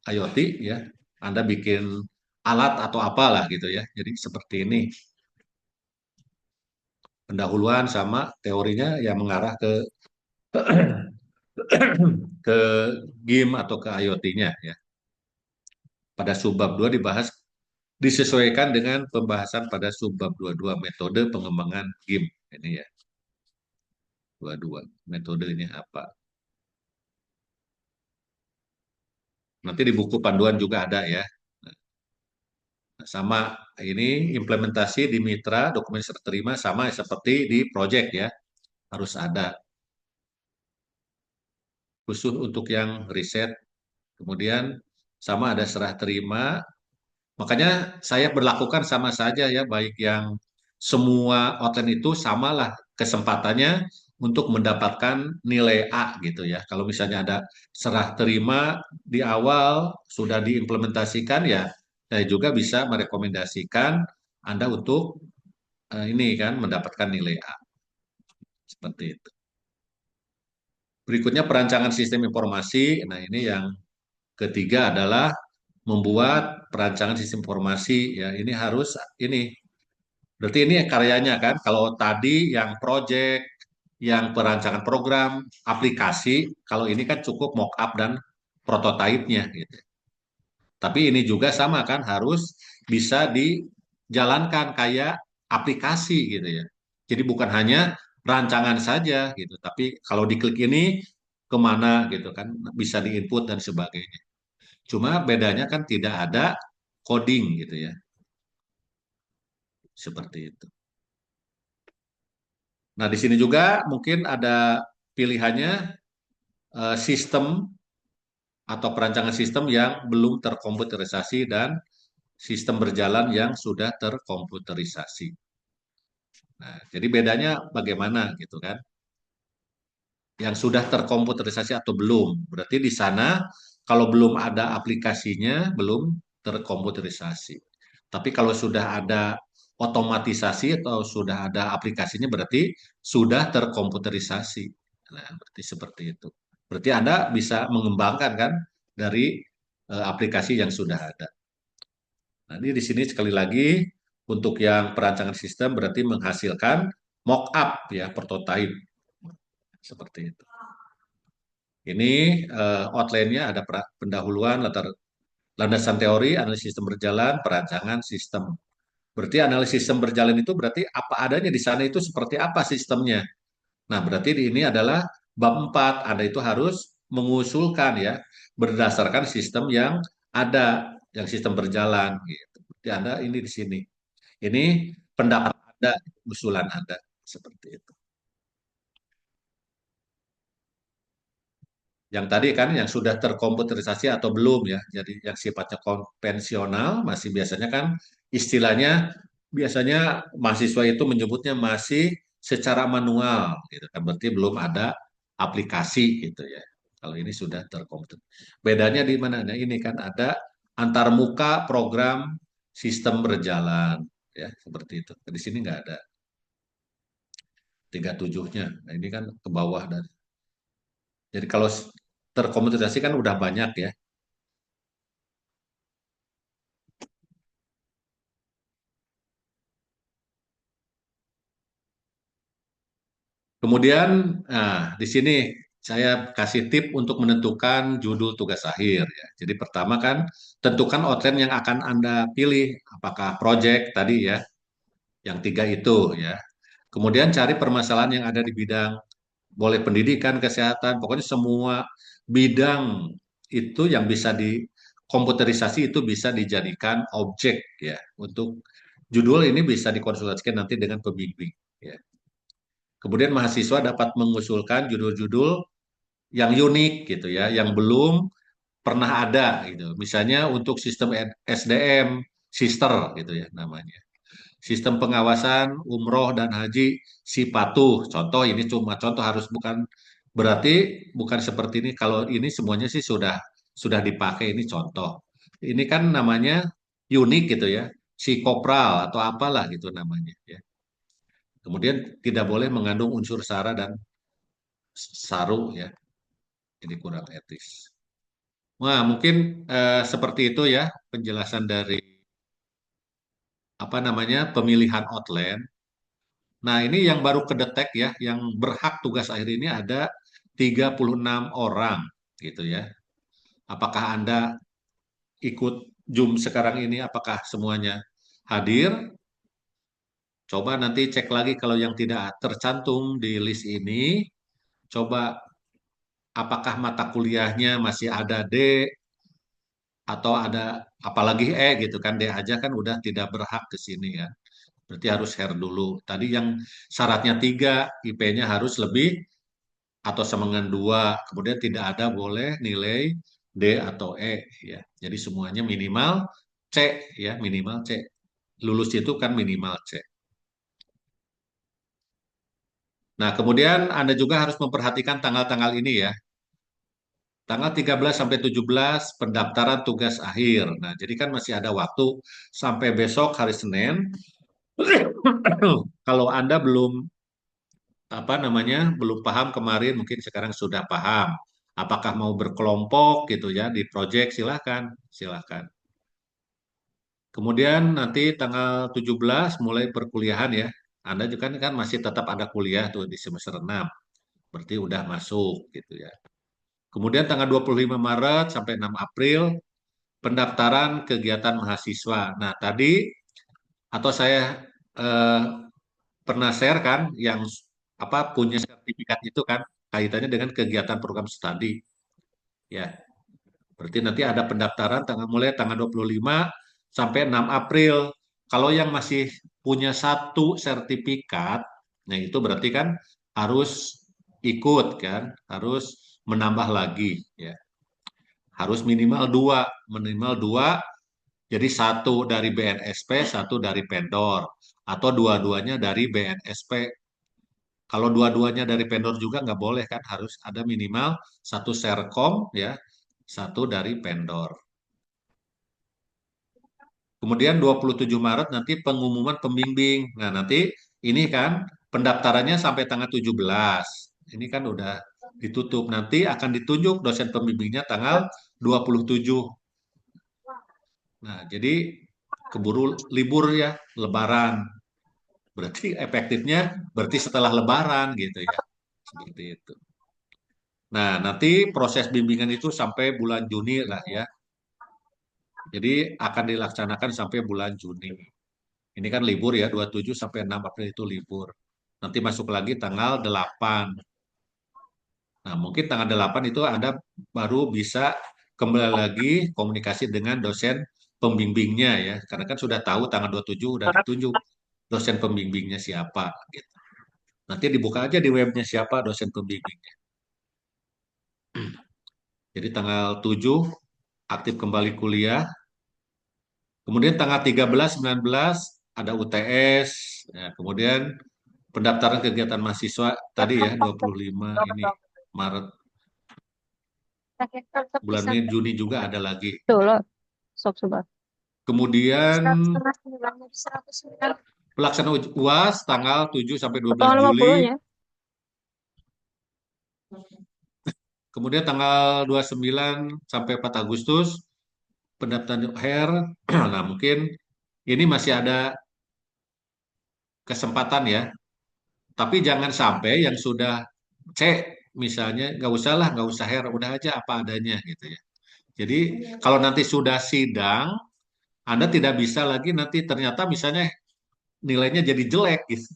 IoT ya, Anda bikin alat atau apalah gitu ya. Jadi seperti ini. Pendahuluan sama teorinya yang mengarah ke game atau ke IoT-nya ya. Pada subbab 2 dibahas disesuaikan dengan pembahasan pada subbab 22 metode pengembangan game ini ya. 22 metodenya apa. Nanti di buku panduan juga ada ya. Nah, sama ini implementasi di mitra dokumen serah terima sama seperti di project ya. Harus ada khusus untuk yang riset. Kemudian sama ada serah terima. Makanya saya berlakukan sama saja ya, baik yang semua outline itu samalah kesempatannya untuk mendapatkan nilai A gitu ya. Kalau misalnya ada serah terima di awal sudah diimplementasikan ya, saya juga bisa merekomendasikan Anda untuk ini kan mendapatkan nilai A. Seperti itu. Berikutnya perancangan sistem informasi. Nah, ini yang ketiga adalah membuat perancangan sistem informasi ya ini harus ini berarti ini karyanya kan kalau tadi yang project yang perancangan program aplikasi kalau ini kan cukup mockup dan prototipe-nya gitu tapi ini juga sama kan harus bisa dijalankan kayak aplikasi gitu ya jadi bukan hanya rancangan saja gitu tapi kalau diklik ini kemana gitu kan bisa diinput dan sebagainya. Cuma bedanya kan tidak ada coding gitu ya. Seperti itu. Nah, di sini juga mungkin ada pilihannya sistem atau perancangan sistem yang belum terkomputerisasi dan sistem berjalan yang sudah terkomputerisasi. Nah, jadi bedanya bagaimana gitu kan? yang sudah terkomputerisasi atau belum. Berarti di sana kalau belum ada aplikasinya, belum terkomputerisasi. Tapi kalau sudah ada otomatisasi atau sudah ada aplikasinya, berarti sudah terkomputerisasi. Nah, berarti seperti itu. Berarti Anda bisa mengembangkan kan dari aplikasi yang sudah ada. Nah, ini di sini sekali lagi untuk yang perancangan sistem berarti menghasilkan mock-up ya, prototype seperti itu. Ini outline-nya ada pendahuluan, landasan teori, analisis sistem berjalan, perancangan sistem. Berarti analisis sistem berjalan itu berarti apa adanya di sana itu seperti apa sistemnya. Nah, berarti ini adalah bab 4. Anda itu harus mengusulkan ya berdasarkan sistem yang ada, yang sistem berjalan gitu. Berarti Anda ini di sini. Ini pendapat Anda, usulan Anda seperti itu. Yang tadi kan yang sudah terkomputerisasi atau belum ya. Jadi yang sifatnya konvensional masih biasanya kan istilahnya biasanya mahasiswa itu menyebutnya masih secara manual gitu kan. Berarti belum ada aplikasi gitu ya. Kalau ini sudah terkomputer. Bedanya di mana? Nah, ini kan ada antarmuka program sistem berjalan ya seperti itu. Di sini nggak ada 37-nya. Nah, ini kan ke bawah dari. Jadi kalau terkomputerisasi kan udah banyak ya. Kemudian, nah, di sini saya kasih tip untuk menentukan judul tugas akhir ya. Jadi pertama kan tentukan outline yang akan Anda pilih, apakah project tadi ya, yang 3 itu ya. Kemudian cari permasalahan yang ada di bidang, boleh pendidikan, kesehatan, pokoknya semua bidang itu yang bisa dikomputerisasi itu bisa dijadikan objek ya. Untuk judul ini bisa dikonsultasikan nanti dengan pembimbing ya. Kemudian mahasiswa dapat mengusulkan judul-judul yang unik gitu ya, yang belum pernah ada gitu. Misalnya untuk sistem SDM, sister gitu ya namanya. Sistem pengawasan umroh dan haji si patuh. Contoh ini cuma contoh, harus bukan berarti bukan seperti ini. Kalau ini semuanya sih sudah dipakai, ini contoh. Ini kan namanya unik gitu ya. Si kopral atau apalah gitu namanya ya. Kemudian tidak boleh mengandung unsur sara dan saru ya. Jadi kurang etis. Wah, mungkin seperti itu ya penjelasan dari apa namanya pemilihan outline. Nah, ini yang baru kedetek ya, yang berhak tugas akhir ini ada 36 orang gitu ya. Apakah Anda ikut Zoom sekarang ini? Apakah semuanya hadir? Coba nanti cek lagi kalau yang tidak tercantum di list ini, coba apakah mata kuliahnya masih ada D atau ada apalagi gitu kan, D aja kan udah tidak berhak ke sini ya. Berarti harus hair dulu. Tadi yang syaratnya 3, IP-nya harus lebih atau sama dengan 2. Kemudian tidak ada boleh nilai D atau E ya. Jadi semuanya minimal C ya, minimal C. Lulus itu kan minimal C. Nah, kemudian Anda juga harus memperhatikan tanggal-tanggal ini ya. Tanggal 13 sampai 17 pendaftaran tugas akhir. Nah, jadi kan masih ada waktu sampai besok hari Senin. Kalau Anda belum apa namanya belum paham kemarin, mungkin sekarang sudah paham. Apakah mau berkelompok gitu ya di proyek, silahkan, silahkan. Kemudian nanti tanggal 17 mulai perkuliahan ya. Anda juga kan masih tetap ada kuliah tuh di semester 6. Berarti udah masuk gitu ya. Kemudian tanggal 25 Maret sampai 6 April pendaftaran kegiatan mahasiswa. Nah, tadi atau saya eh, pernah share kan yang apa punya sertifikat itu kan kaitannya dengan kegiatan program studi. Ya, berarti nanti ada pendaftaran mulai tanggal 25 sampai 6 April. Kalau yang masih punya 1 sertifikat, nah itu berarti kan harus ikut kan, harus menambah lagi ya. Harus minimal dua, jadi 1 dari BNSP, 1 dari vendor, atau dua-duanya dari BNSP Kalau dua-duanya dari vendor juga nggak boleh kan, harus ada minimal satu Serkom ya, satu dari vendor. Kemudian 27 Maret nanti pengumuman pembimbing. Nah, nanti ini kan pendaftarannya sampai tanggal 17. Ini kan udah ditutup. Nanti akan ditunjuk dosen pembimbingnya tanggal 27. Nah, jadi keburu libur ya, Lebaran. Berarti efektifnya berarti setelah Lebaran gitu ya. Seperti itu. Nah, nanti proses bimbingan itu sampai bulan Juni lah ya. Jadi akan dilaksanakan sampai bulan Juni. Ini kan libur ya, 27 sampai 6 April itu libur. Nanti masuk lagi tanggal 8. Nah, mungkin tanggal 8 itu Anda baru bisa kembali lagi komunikasi dengan dosen pembimbingnya ya. Karena kan sudah tahu tanggal 27 udah ditunjuk dosen pembimbingnya siapa gitu. Nanti dibuka aja di webnya siapa dosen pembimbingnya. Jadi tanggal 7 aktif kembali kuliah. Kemudian tanggal 13, 19 ada UTS. Ya, kemudian pendaftaran kegiatan mahasiswa tadi ya 25 ini Maret. Bulan Mei, Juni juga ada lagi. Tuh lo, sob sobat. Kemudian pelaksanaan UAS tanggal 7 sampai 12 Potongan Juli. 50 ya. Kemudian tanggal 29 sampai 4 Agustus pendaftaran HER. Nah, mungkin ini masih ada kesempatan ya. Tapi jangan sampai yang sudah C misalnya nggak usah HER, udah aja apa adanya gitu ya. Jadi kalau nanti sudah sidang, Anda tidak bisa lagi nanti ternyata misalnya nilainya jadi jelek gitu.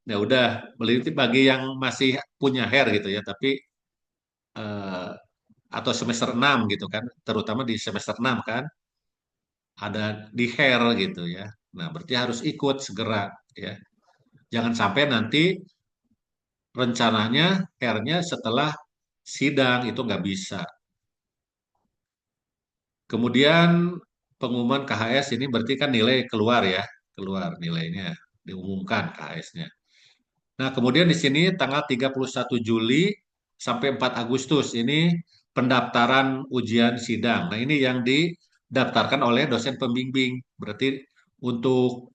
Ya udah, bagi yang masih punya HER gitu ya, tapi eh, atau semester 6 gitu kan, terutama di semester 6 kan ada di HER gitu ya. Nah, berarti harus ikut segera ya. Jangan sampai nanti rencananya HER-nya setelah sidang itu nggak bisa. Kemudian pengumuman KHS ini berarti kan nilai keluar ya, keluar nilainya, diumumkan KHS-nya. Nah, kemudian di sini tanggal 31 Juli sampai 4 Agustus ini pendaftaran ujian sidang. Nah, ini yang didaftarkan oleh dosen pembimbing. Berarti untuk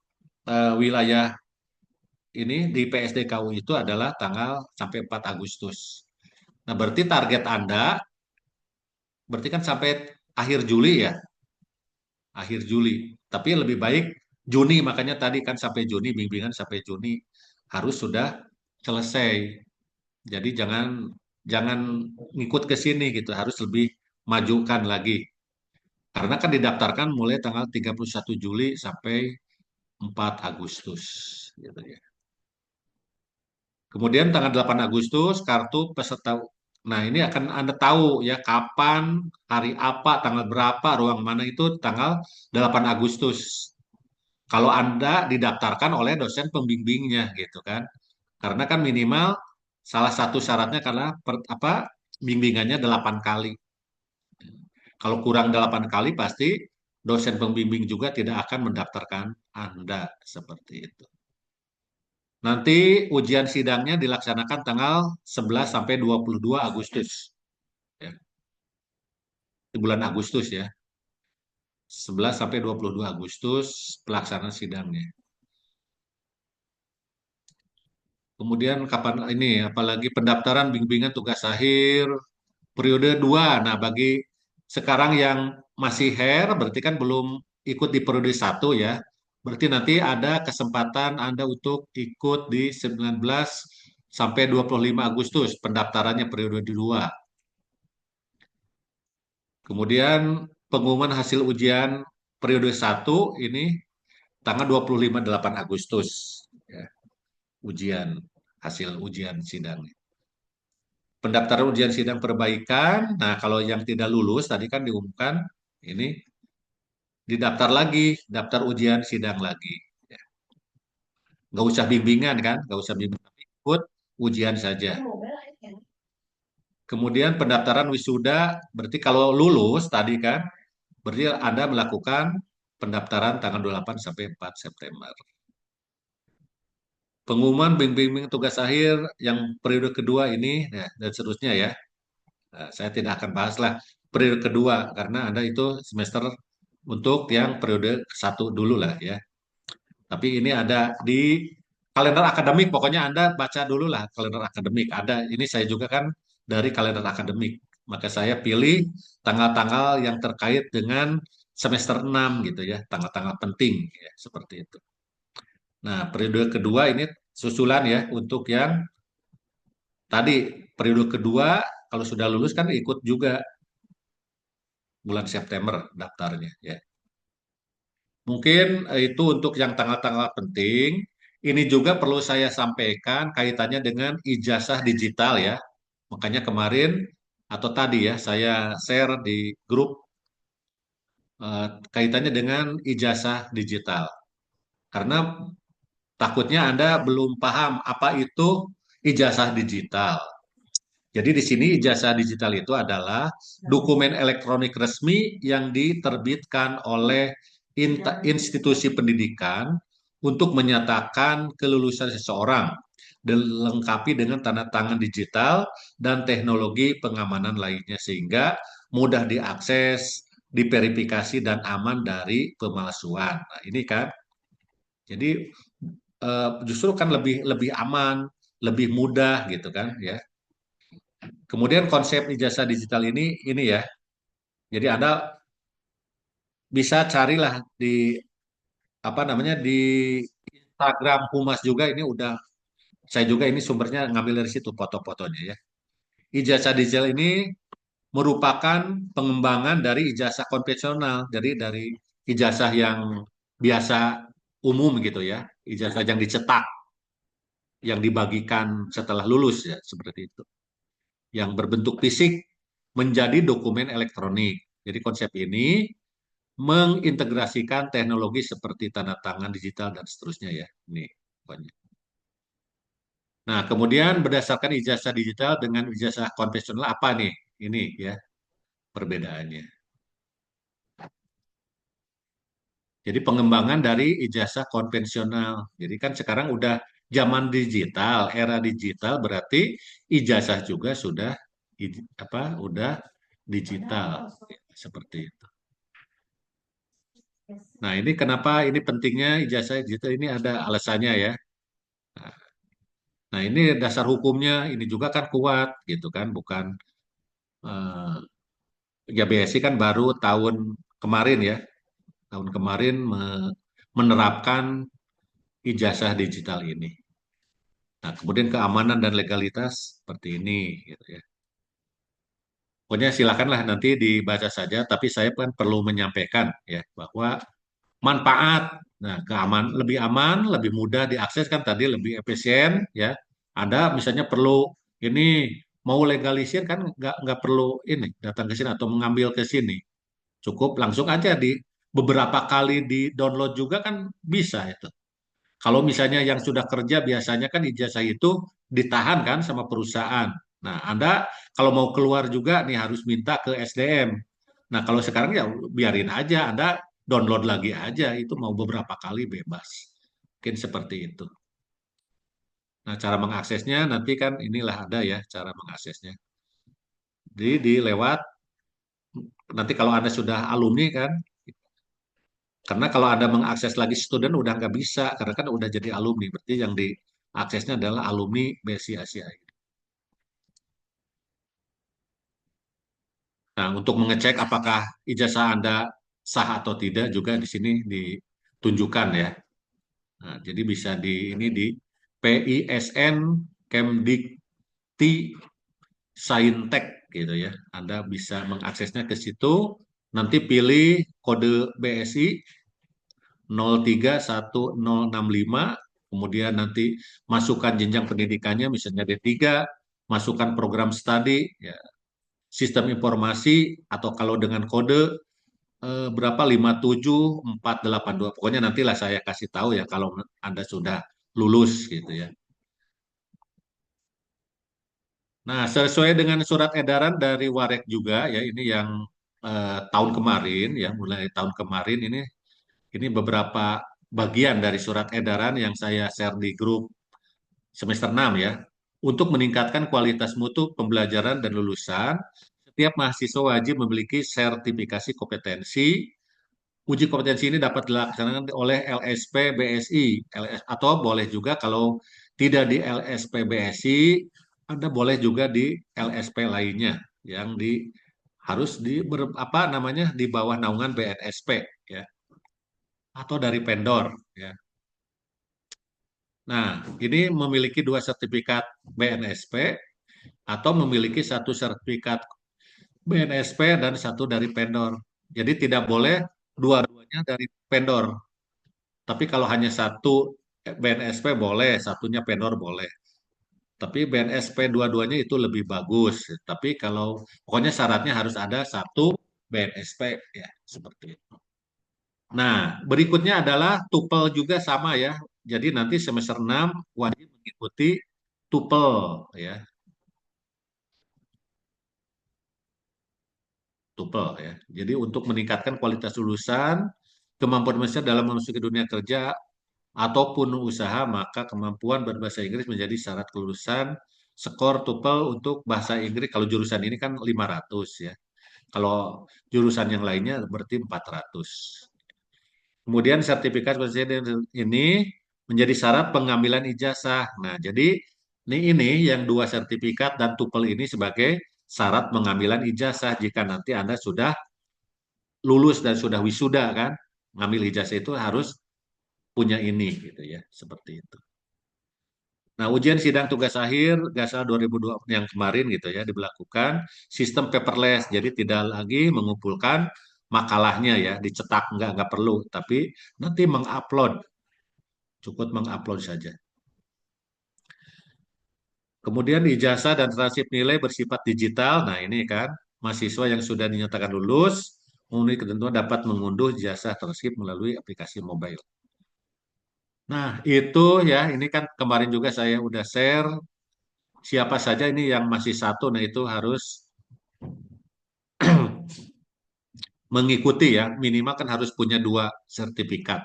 wilayah ini di PSDKU itu adalah tanggal sampai 4 Agustus. Nah, berarti target Anda berarti kan sampai akhir Juli ya, akhir Juli. Tapi lebih baik Juni, makanya tadi kan sampai Juni, bimbingan sampai Juni harus sudah selesai. Jadi jangan jangan ngikut ke sini gitu, harus lebih majukan lagi. Karena kan didaftarkan mulai tanggal 31 Juli sampai 4 Agustus gitu ya. Kemudian tanggal 8 Agustus kartu peserta. Nah, ini akan Anda tahu ya kapan, hari apa, tanggal berapa, ruang mana itu tanggal 8 Agustus. Kalau Anda didaftarkan oleh dosen pembimbingnya gitu kan. Karena kan minimal salah satu syaratnya karena apa bimbingannya 8 kali. Kalau kurang 8 kali pasti dosen pembimbing juga tidak akan mendaftarkan Anda seperti itu. Nanti ujian sidangnya dilaksanakan tanggal 11 sampai 22 Agustus. Ya, di bulan Agustus ya. 11 sampai 22 Agustus pelaksanaan sidangnya. Kemudian kapan ini apalagi pendaftaran bimbingan tugas akhir periode 2. Nah, bagi sekarang yang masih hair berarti kan belum ikut di periode 1 ya. Berarti nanti ada kesempatan Anda untuk ikut di 19 sampai 25 Agustus pendaftarannya periode 2. Kemudian pengumuman hasil ujian periode 1 ini tanggal 25 8 Agustus ya. Ujian hasil ujian sidang. Pendaftaran ujian sidang perbaikan. Nah, kalau yang tidak lulus tadi kan diumumkan ini didaftar lagi, daftar ujian sidang lagi. Ya. Nggak usah bimbingan kan, nggak usah bimbingan, ikut ujian saja. Kemudian pendaftaran wisuda, berarti kalau lulus tadi kan, berarti Anda melakukan pendaftaran tanggal 28 sampai 4 September. pengumuman bimbing tugas akhir yang periode kedua ini ya, dan seterusnya ya. Nah, saya tidak akan bahas lah periode kedua karena Anda itu semester untuk yang periode satu dulu lah ya. Tapi ini ada di kalender akademik, pokoknya Anda baca dulu lah kalender akademik. Ada, ini saya juga kan dari kalender akademik. Maka saya pilih tanggal-tanggal yang terkait dengan semester 6 gitu ya, tanggal-tanggal penting ya, seperti itu. Nah, periode kedua ini susulan ya untuk yang tadi periode kedua kalau sudah lulus kan ikut juga bulan September daftarnya ya. Mungkin itu untuk yang tanggal-tanggal penting. Ini juga perlu saya sampaikan kaitannya dengan ijazah digital ya. Makanya kemarin atau tadi ya saya share di grup kaitannya dengan ijazah digital. Karena takutnya Anda belum paham apa itu ijazah digital. Jadi di sini ijazah digital itu adalah dokumen elektronik resmi yang diterbitkan oleh institusi pendidikan untuk menyatakan kelulusan seseorang dilengkapi dengan tanda tangan digital dan teknologi pengamanan lainnya sehingga mudah diakses, diverifikasi dan aman dari pemalsuan. Nah, ini kan jadi justru kan lebih lebih aman, lebih mudah gitu kan ya. Kemudian konsep ijazah digital ini ya. Jadi Anda bisa carilah di apa namanya di Instagram Humas juga ini udah saya juga ini sumbernya ngambil dari situ foto-fotonya ya. Ijazah digital ini merupakan pengembangan dari ijazah konvensional. Jadi dari ijazah yang biasa umum gitu ya, ijazah yang dicetak, yang dibagikan setelah lulus ya, seperti itu. Yang berbentuk fisik menjadi dokumen elektronik. Jadi konsep ini mengintegrasikan teknologi seperti tanda tangan digital dan seterusnya ya. Ini pokoknya. Nah, kemudian berdasarkan ijazah digital dengan ijazah konvensional apa nih? Ini ya perbedaannya. Jadi pengembangan dari ijazah konvensional. Jadi kan sekarang udah zaman digital, era digital berarti ijazah juga sudah udah digital seperti itu. Nah, ini kenapa ini pentingnya ijazah digital ini ada alasannya ya. Nah, ini dasar hukumnya ini juga kan kuat gitu kan, bukan ya BSI kan baru tahun kemarin ya, tahun kemarin menerapkan ijazah digital ini. Nah, kemudian keamanan dan legalitas seperti ini gitu ya. Pokoknya silakanlah nanti dibaca saja, tapi saya kan perlu menyampaikan ya bahwa manfaat, nah lebih aman, lebih mudah diakses kan tadi lebih efisien ya. Ada misalnya perlu ini mau legalisir kan nggak perlu ini datang ke sini atau mengambil ke sini, cukup langsung aja di beberapa kali di download juga kan bisa itu. Kalau misalnya yang sudah kerja biasanya kan ijazah itu ditahan kan sama perusahaan. Nah, Anda kalau mau keluar juga nih harus minta ke SDM. Nah, kalau sekarang ya biarin aja, Anda download lagi aja, itu mau beberapa kali bebas. Mungkin seperti itu. Nah, cara mengaksesnya nanti kan inilah ada ya cara mengaksesnya. Jadi di lewat nanti kalau Anda sudah alumni kan, karena kalau Anda mengakses lagi student udah nggak bisa karena kan udah jadi alumni. Berarti yang diaksesnya adalah alumni BSI Asia. Nah, untuk mengecek apakah ijazah Anda sah atau tidak juga di sini ditunjukkan ya. Nah, jadi bisa di ini di PISN Kemdikti Saintek gitu ya. Anda bisa mengaksesnya ke situ. Nanti pilih kode BSI 031065, kemudian nanti masukkan jenjang pendidikannya misalnya D3, masukkan program studi, ya, sistem informasi atau kalau dengan kode berapa 57482. Pokoknya nantilah saya kasih tahu ya kalau Anda sudah lulus gitu ya. Nah, sesuai dengan surat edaran dari Warek juga ya ini yang tahun kemarin ya mulai tahun kemarin ini beberapa bagian dari surat edaran yang saya share di grup semester 6 ya. Untuk meningkatkan kualitas mutu pembelajaran dan lulusan, setiap mahasiswa wajib memiliki sertifikasi kompetensi. Uji kompetensi ini dapat dilaksanakan oleh LSP BSI, atau boleh juga kalau tidak di LSP BSI, Anda boleh juga di LSP lainnya yang harus apa namanya di bawah naungan BNSP ya, atau dari vendor ya. Nah, ini memiliki dua sertifikat BNSP atau memiliki satu sertifikat BNSP dan satu dari vendor. Jadi tidak boleh dua-duanya dari vendor. Tapi kalau hanya satu BNSP boleh, satunya vendor boleh. Tapi BNSP dua-duanya itu lebih bagus. Tapi kalau pokoknya syaratnya harus ada satu BNSP ya, seperti itu. Nah, berikutnya adalah TUPEL juga sama ya. Jadi nanti semester 6 wajib mengikuti TUPEL ya, TUPEL ya. Jadi untuk meningkatkan kualitas lulusan, kemampuan manusia dalam memasuki dunia kerja ataupun usaha, maka kemampuan berbahasa Inggris menjadi syarat kelulusan. Skor TOEFL untuk bahasa Inggris kalau jurusan ini kan 500 ya. Kalau jurusan yang lainnya berarti 400. Kemudian sertifikat presiden ini menjadi syarat pengambilan ijazah. Nah, jadi ini yang dua sertifikat dan TOEFL ini sebagai syarat pengambilan ijazah jika nanti Anda sudah lulus dan sudah wisuda kan, ngambil ijazah itu harus punya ini gitu ya, seperti itu. Nah, ujian sidang tugas akhir GASA 2002 yang kemarin gitu ya diberlakukan sistem paperless. Jadi tidak lagi mengumpulkan makalahnya ya, dicetak nggak perlu, tapi nanti mengupload, cukup mengupload saja. Kemudian ijazah dan transkrip nilai bersifat digital. Nah, ini kan mahasiswa yang sudah dinyatakan lulus memenuhi ketentuan dapat mengunduh ijazah transkrip melalui aplikasi mobile. Nah, itu ya, ini kan kemarin juga saya udah share siapa saja ini yang masih satu, nah itu harus mengikuti ya, minimal kan harus punya dua sertifikat.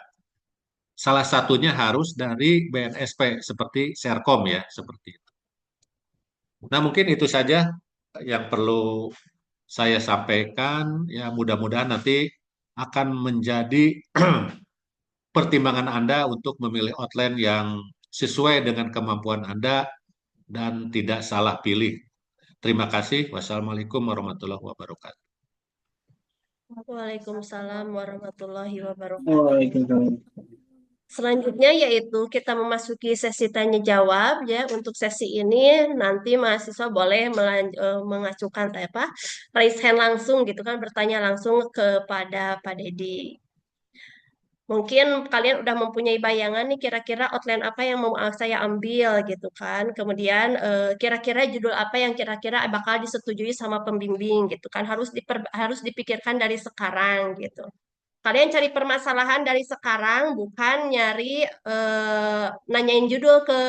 Salah satunya harus dari BNSP seperti Serkom ya, seperti itu. Nah, mungkin itu saja yang perlu saya sampaikan. Ya, mudah-mudahan nanti akan menjadi pertimbangan Anda untuk memilih outline yang sesuai dengan kemampuan Anda dan tidak salah pilih. Terima kasih. Wassalamualaikum warahmatullahi wabarakatuh. Waalaikumsalam warahmatullahi wabarakatuh. Waalaikumsalam. Selanjutnya yaitu kita memasuki sesi tanya jawab ya. Untuk sesi ini nanti mahasiswa boleh mengajukan raise hand langsung gitu kan, bertanya langsung kepada Pak Dedi. Mungkin kalian udah mempunyai bayangan nih kira-kira outline apa yang mau saya ambil gitu kan. Kemudian kira-kira judul apa yang kira-kira bakal disetujui sama pembimbing gitu kan. Harus dipikirkan dari sekarang gitu. Kalian cari permasalahan dari sekarang, bukan nyari nanyain judul ke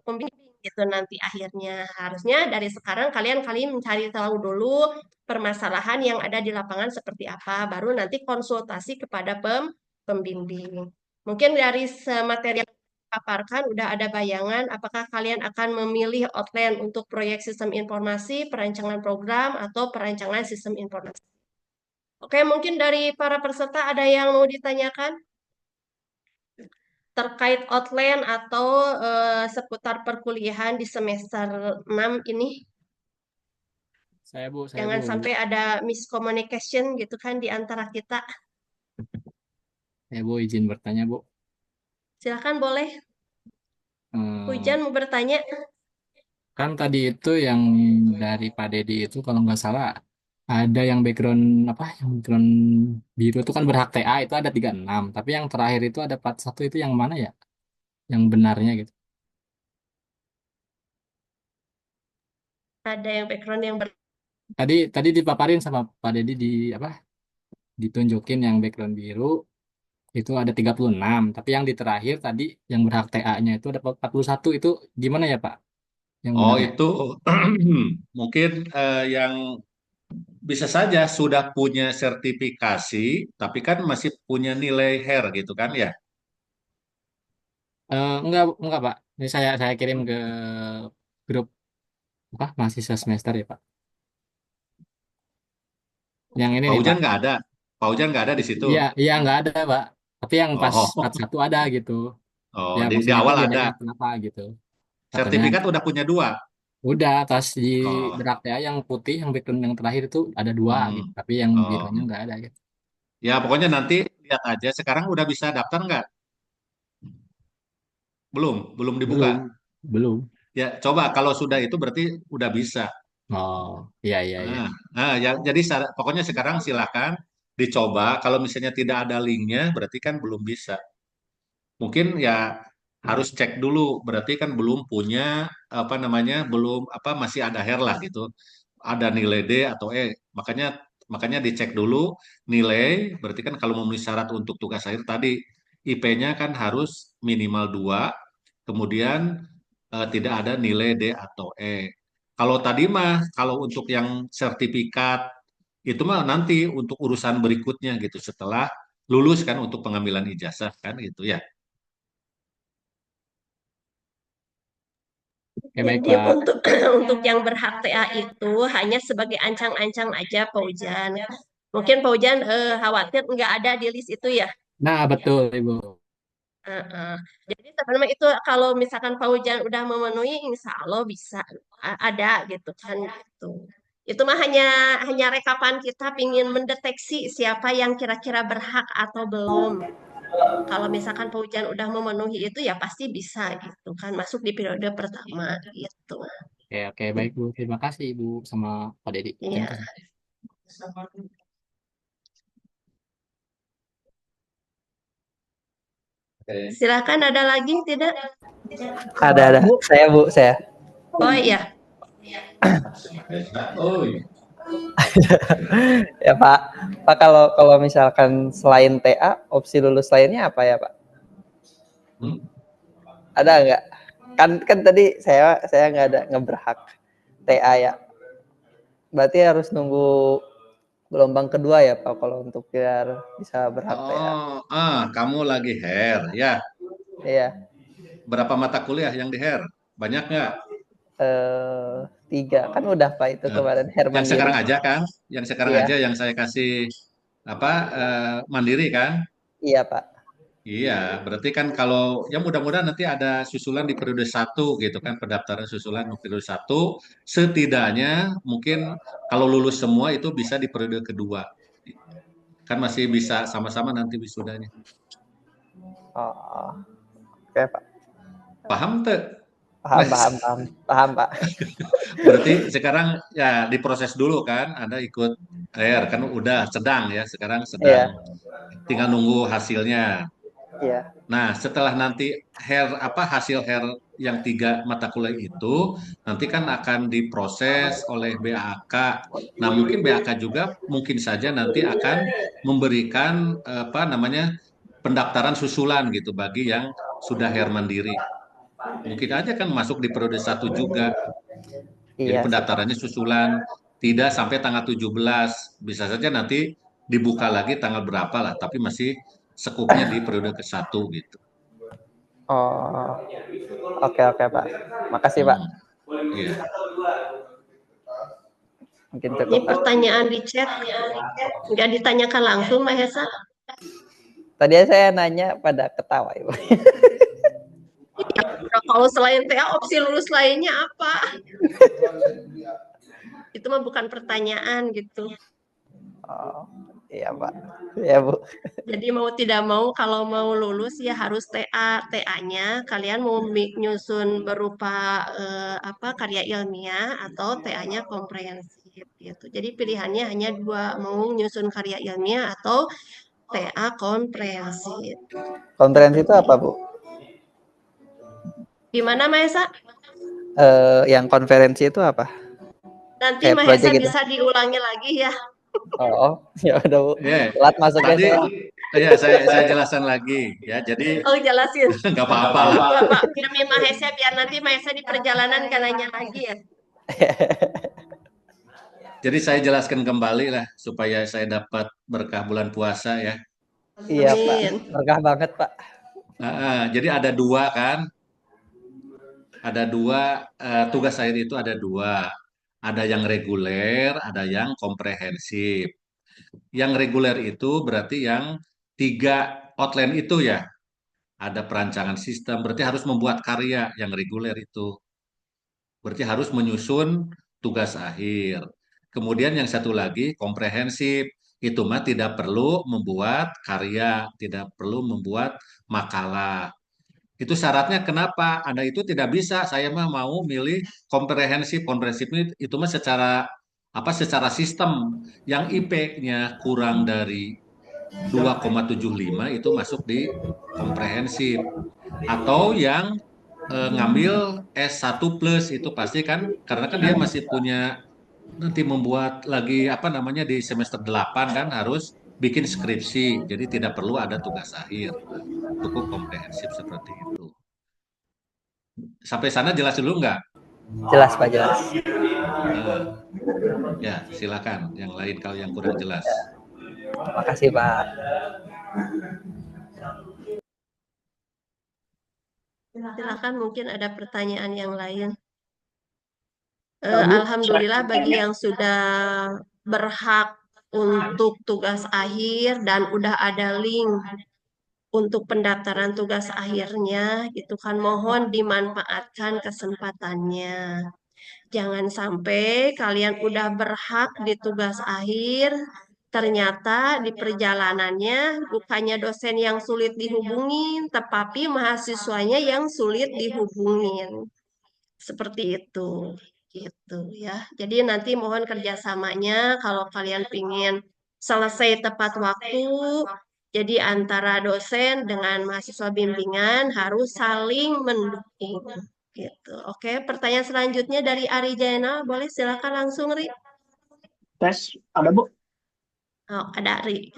pembimbing gitu nanti akhirnya. Harusnya dari sekarang kalian mencari tahu dulu permasalahan yang ada di lapangan seperti apa, baru nanti konsultasi kepada pembimbing. Mungkin dari materi yang dipaparkan udah ada bayangan apakah kalian akan memilih outline untuk proyek sistem informasi, perancangan program, atau perancangan sistem informasi. Oke, mungkin dari para peserta ada yang mau ditanyakan terkait outline atau seputar perkuliahan di semester 6 ini. Saya Bu. Jangan sampai ada miscommunication gitu kan di antara kita. Saya Bu izin bertanya Bu. Silakan boleh. Hujan mau bertanya. Kan tadi itu yang dari Pak Dedi itu kalau nggak salah ada yang background apa yang background biru itu kan berhak TA itu ada 36, tapi yang terakhir itu ada 41 itu yang mana ya? Yang benarnya gitu. Ada yang background yang Tadi dipaparin sama Pak Dedi di apa? Ditunjukin yang background biru itu ada 36, tapi yang di terakhir tadi yang berhak TA-nya itu ada 41 itu gimana ya Pak? Yang Oh, benarnya? itu mungkin yang bisa saja sudah punya sertifikasi, tapi kan masih punya nilai HER gitu kan ya? Enggak Pak. Ini saya kirim ke grup apa mahasiswa semester ya Pak. Yang ini Pak nih Hujan Pak. nggak ada. Pak Hujan nggak ada di situ. Iya, iya nggak ada Pak. Tapi yang pas part Oh, satu ada gitu. oh, Ya di maksudnya itu awal ada. bedanya kenapa gitu. Katanya Sertifikat udah punya dua. udah pas di Oh, berak ya yang putih yang background yang terakhir itu ada dua gitu. hmm. Tapi yang Oh, birunya nggak ada gitu. ya pokoknya nanti lihat aja. Sekarang udah bisa daftar nggak? Belum dibuka. Belum, belum. Ya, coba kalau sudah itu berarti udah bisa. Oh, iya iya iya. Ya, jadi pokoknya sekarang silakan dicoba. Kalau misalnya tidak ada linknya, berarti kan belum bisa. Mungkin ya harus cek dulu. Berarti kan belum punya apa namanya, belum apa masih ada hair lah gitu. Ada nilai D atau E. Makanya makanya dicek dulu nilai. Berarti kan kalau memenuhi syarat untuk tugas akhir tadi IP-nya kan harus minimal 2. Kemudian tidak ada nilai D atau E. Kalau tadi mah, kalau untuk yang sertifikat itu mah nanti untuk urusan berikutnya gitu setelah lulus kan untuk pengambilan ijazah kan gitu ya. Oke baik Jadi Pak. untuk untuk yang berhak TA itu hanya sebagai ancang-ancang aja Pak Ujan. Mungkin Pak Ujan khawatir nggak ada di list itu ya. Nah betul Ibu. Heeh. Jadi sebenarnya itu kalau misalkan Pak Ujan udah memenuhi, insya Allah bisa ada gitu kan gitu. Itu mah hanya rekapan kita ingin mendeteksi siapa yang kira-kira berhak atau belum. Kalau misalkan Pak Ujan udah memenuhi itu ya pasti bisa gitu kan masuk di periode pertama gitu. Oke oke baik Bu. Terima kasih Ibu sama Pak Dedi. Terima Iya. kasih. Oke. Silakan ada lagi tidak? Ada. Saya Bu, saya. Oh iya, Oh, iya. Ya Pak. Pak kalau misalkan selain TA, opsi lulus lainnya apa ya Pak? Hmm? Ada nggak? Kan tadi saya nggak ada ngeberhak TA ya. Berarti harus nunggu gelombang kedua ya Pak kalau untuk biar bisa berhak TA. Kamu lagi hair ya. Iya. Berapa mata kuliah yang di hair? Banyak nggak? 3 kan udah Pak itu Eh, kemarin Herman yang Diri. sekarang aja kan? Yang sekarang Iya. aja yang saya kasih apa mandiri kan? Iya Pak. Iya, berarti kan kalau ya mudah-mudahan nanti ada susulan di periode satu gitu kan, pendaftaran susulan di periode satu, setidaknya mungkin kalau lulus semua itu bisa di periode kedua. Kan masih bisa sama-sama nanti wisudanya. Oh, oke Pak. Paham tuh? Paham Pak. Berarti sekarang ya diproses dulu kan, Anda ikut air kan udah sedang ya, sekarang Iya. sedang tinggal nunggu hasilnya. Iya. Nah, setelah nanti hasil hair yang 3 mata kuliah itu nanti kan akan diproses oleh BAK. Nah, mungkin BAK juga mungkin saja nanti akan memberikan apa namanya pendaftaran susulan gitu bagi yang sudah hair mandiri. Mungkin aja kan masuk di periode satu juga. Jadi Iya sih Pak. pendaftarannya susulan tidak sampai tanggal 17. Bisa saja nanti dibuka lagi tanggal berapa lah, tapi masih sekupnya di periode ke-1 gitu. Oh, oke Pak. Makasih Pak. Iya. Mungkin ini cukup Pak. pertanyaan di chat nggak ditanyakan langsung Mbak Hesa. Tadi saya nanya pada ketawa Ibu. Nah, kalau selain TA opsi lulus lainnya apa? Itu mah bukan pertanyaan gitu. Oh, iya Pak. Iya Bu. Jadi mau tidak mau kalau mau lulus ya harus TA. TA-nya kalian mau nyusun berupa apa karya ilmiah atau TA-nya komprehensif gitu. Jadi pilihannya hanya 2, mau nyusun karya ilmiah atau TA komprehensif. Komprehensi itu apa Bu? Gimana Maesa? Yang konferensi itu apa? Nanti Kayak Mahesa project gitu. bisa diulangi lagi ya. Oh, ya udah Bu. Ya, Telat masuknya tadi saya. ya saya jelaskan lagi ya. Jadi Oh jelasin. nggak apa-apa lah. Bapak demi Mahesa biar nanti Mahesa di perjalanan kan nanya lagi ya. Jadi saya jelaskan kembali lah supaya saya dapat berkah bulan puasa ya. Iya Pak. Amin. Berkah banget Pak. Jadi ada 2 kan. Ada dua, tugas akhir itu ada dua. Ada yang reguler, ada yang komprehensif. Yang reguler itu berarti yang tiga outline itu ya. Ada perancangan sistem, berarti harus membuat karya yang reguler itu. Berarti harus menyusun tugas akhir. Kemudian yang satu lagi komprehensif. Itu mah tidak perlu membuat karya, tidak perlu membuat makalah. Itu syaratnya kenapa? Anda itu tidak bisa, saya mah mau milih komprehensif. Komprehensif itu mah secara apa secara sistem yang IP-nya kurang dari 2,75 itu masuk di komprehensif. Atau yang ngambil S1 plus itu pasti kan karena kan dia masih punya nanti membuat lagi apa namanya di semester 8 kan harus bikin skripsi. Jadi tidak perlu ada tugas akhir. Cukup komprehensif seperti itu. Sampai sana jelas dulu nggak? Jelas Pak, jelas. Eh, ya, silakan. Yang lain kalau yang kurang jelas. Makasih Pak. Silakan, mungkin ada pertanyaan yang lain. Bu, Alhamdulillah bagi yang sudah berhak untuk tugas akhir dan udah ada link untuk pendaftaran tugas akhirnya, itu kan mohon dimanfaatkan kesempatannya. Jangan sampai kalian udah berhak di tugas akhir, ternyata di perjalanannya bukannya dosen yang sulit dihubungin, tetapi mahasiswanya yang sulit dihubungin. Seperti itu, gitu ya. Jadi nanti mohon kerjasamanya kalau kalian ingin selesai tepat waktu. Jadi antara dosen dengan mahasiswa bimbingan harus saling mendukung. Gitu. Oke, pertanyaan selanjutnya dari Ari Jainal. Boleh silakan langsung, Ri. tes ada Bu? Oh, ada Ri.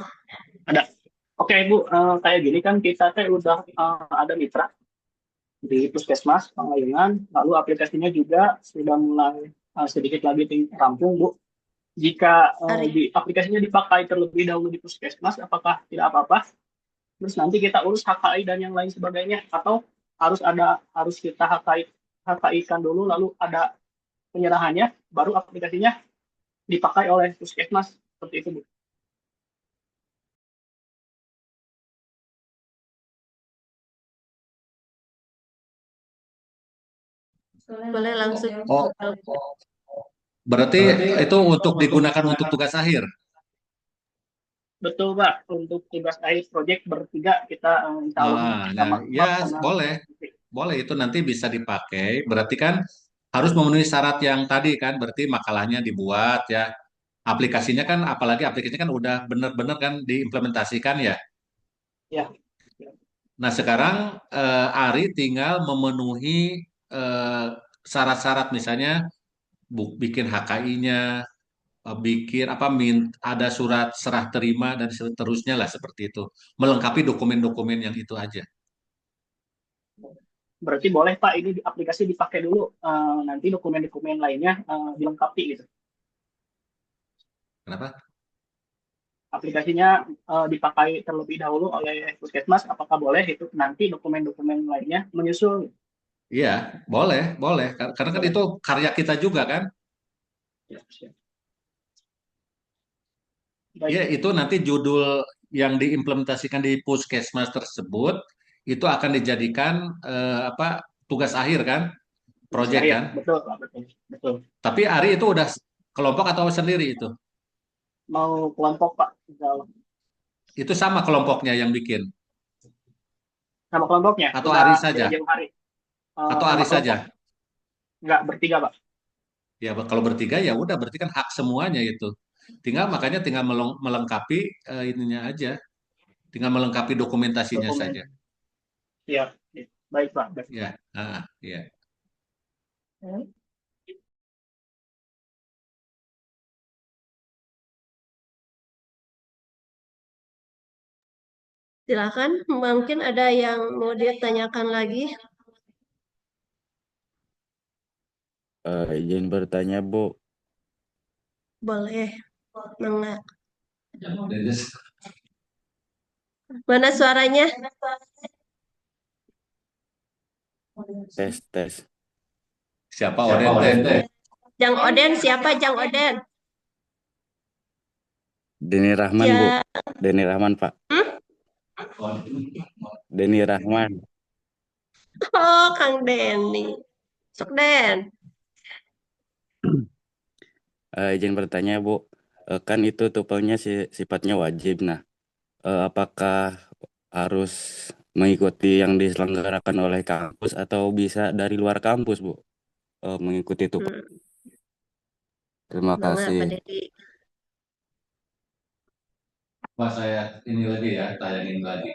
Ada. Oke Bu, kayak gini kan kita teh udah ada mitra di Puskesmas Pangalengan, lalu aplikasinya juga sudah mulai sedikit lagi rampung Bu. Jika Ari. di aplikasinya dipakai terlebih dahulu di Puskesmas, apakah tidak apa-apa? Terus nanti kita urus HKI dan yang lain sebagainya, atau harus kita HKI-kan dulu, lalu ada penyerahannya, baru aplikasinya dipakai oleh Puskesmas seperti itu Bu. Boleh langsung. Oh, berarti itu untuk digunakan untuk tugas akhir. Betul Pak, untuk tugas akhir proyek bertiga kita Nah, ya boleh itu nanti bisa dipakai. Berarti kan harus memenuhi syarat yang tadi kan, berarti makalahnya dibuat ya. Aplikasinya kan, apalagi aplikasinya kan udah benar-benar kan diimplementasikan ya. ya. Nah sekarang Ari tinggal memenuhi syarat-syarat misalnya bikin HKI-nya, bikin apa ada surat serah terima dan seterusnya lah seperti itu. Melengkapi dokumen-dokumen yang itu aja. Berarti boleh Pak ini aplikasi dipakai dulu, nanti dokumen-dokumen lainnya dilengkapi gitu. Kenapa? Aplikasinya dipakai terlebih dahulu oleh Puskesmas, apakah boleh itu nanti dokumen-dokumen lainnya menyusul? Iya, boleh. Karena kan Boleh. itu karya kita juga kan. Ya, siap. Ya, Baik. itu nanti judul yang diimplementasikan di Puskesmas tersebut itu akan dijadikan apa tugas akhir kan, proyek Iya, kan. betul Pak, betul. Tapi Ari itu udah kelompok atau sendiri itu? Mau kelompok Pak, insya Allah. Itu sama kelompoknya yang bikin Sama kelompoknya? atau Udah Ari saja? jauh-jauh hari. Atau Sama Ari kelompok. saja? Enggak, bertiga Pak. Ya, kalau bertiga ya udah berarti kan hak semuanya itu. Makanya tinggal melengkapi ininya aja. Tinggal melengkapi dokumentasinya Dokumen. saja. Siap. Baik Pak. Baik. Ya, ya. Silakan, mungkin ada yang mau ditanyakan lagi. Izin bertanya, Bu. Boleh. Mana suaranya? Tes. Siapa Oden teh? Jang Oden siapa Jang Oden? Denny Rahman, Bu. Ya, Denny Rahman, Pak. Denny Rahman. oh Kang Denny. Sok Den. Izin bertanya, Bu. Kan itu tuvelnya sifatnya wajib. Nah, apakah harus mengikuti yang diselenggarakan oleh kampus atau bisa dari luar kampus, Bu? Mengikuti TUPEL. Hmm, Terima Bangga Pak kasih. Dedi. Apa saya ini lagi ya, tayangin lagi.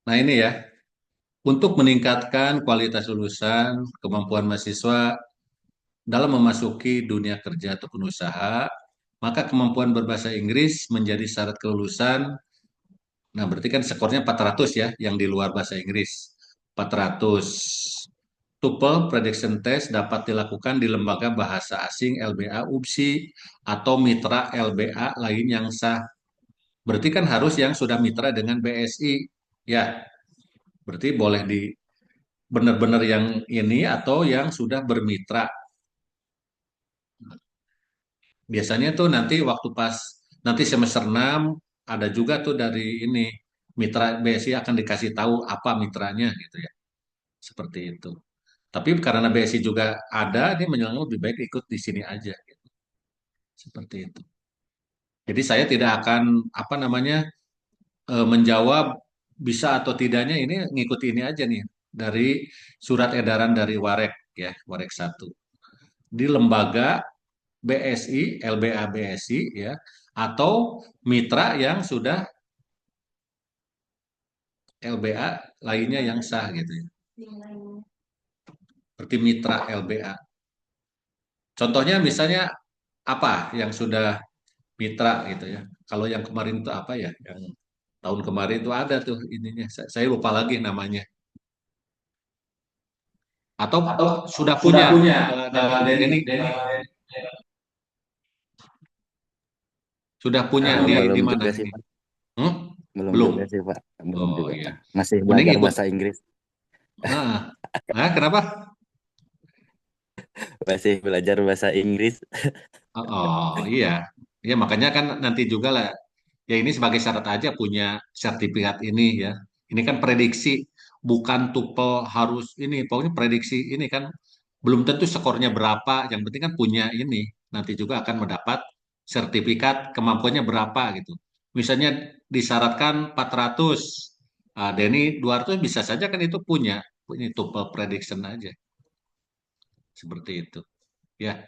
Nah ini ya, untuk meningkatkan kualitas lulusan, kemampuan mahasiswa dalam memasuki dunia kerja ataupun usaha, maka kemampuan berbahasa Inggris menjadi syarat kelulusan. Nah, berarti kan skornya 400 ya, yang di luar bahasa Inggris. 400. TOEFL Prediction Test dapat dilakukan di lembaga bahasa asing LBA UPSI atau mitra LBA lain yang sah. Berarti kan harus yang sudah mitra dengan BSI. Ya, berarti boleh di benar-benar yang ini atau yang sudah bermitra. Biasanya tuh nanti waktu pas nanti semester 6 ada juga tuh dari ini mitra BSI akan dikasih tahu apa mitranya gitu ya. Seperti itu. Tapi karena BSI juga ada, ini menyelenggara lebih baik ikut di sini aja gitu. Seperti itu. Jadi saya tidak akan apa namanya menjawab bisa atau tidaknya ini ngikuti ini aja nih dari surat edaran dari Warek ya, Warek 1. Di lembaga BSI, LBA BSI ya, atau mitra yang sudah LBA lainnya yang sah gitu ya. Seperti mitra LBA. Contohnya misalnya apa yang sudah mitra gitu ya. Kalau yang kemarin itu apa ya? Yang tahun kemarin itu ada tuh ininya. Saya lupa lagi namanya. Atau sudah punya Denny sudah punya di Belum mana juga sih, ini? Pak. Hmm? Belum Belum. juga sih, Pak. Belum Oh juga. iya. Masih Mending belajar ikut. bahasa Inggris. Ah, kenapa? Masih belajar bahasa Inggris. Oh iya. Ya makanya kan nanti juga lah. Ya ini sebagai syarat aja punya sertifikat ini ya. Ini kan prediksi, bukan tupel harus ini. Pokoknya prediksi ini kan belum tentu skornya berapa. Yang penting kan punya ini. Nanti juga akan mendapat sertifikat kemampuannya berapa gitu. Misalnya disyaratkan 400, Denny 200 bisa saja kan itu punya. Ini tupel prediction aja. Seperti itu. Ya,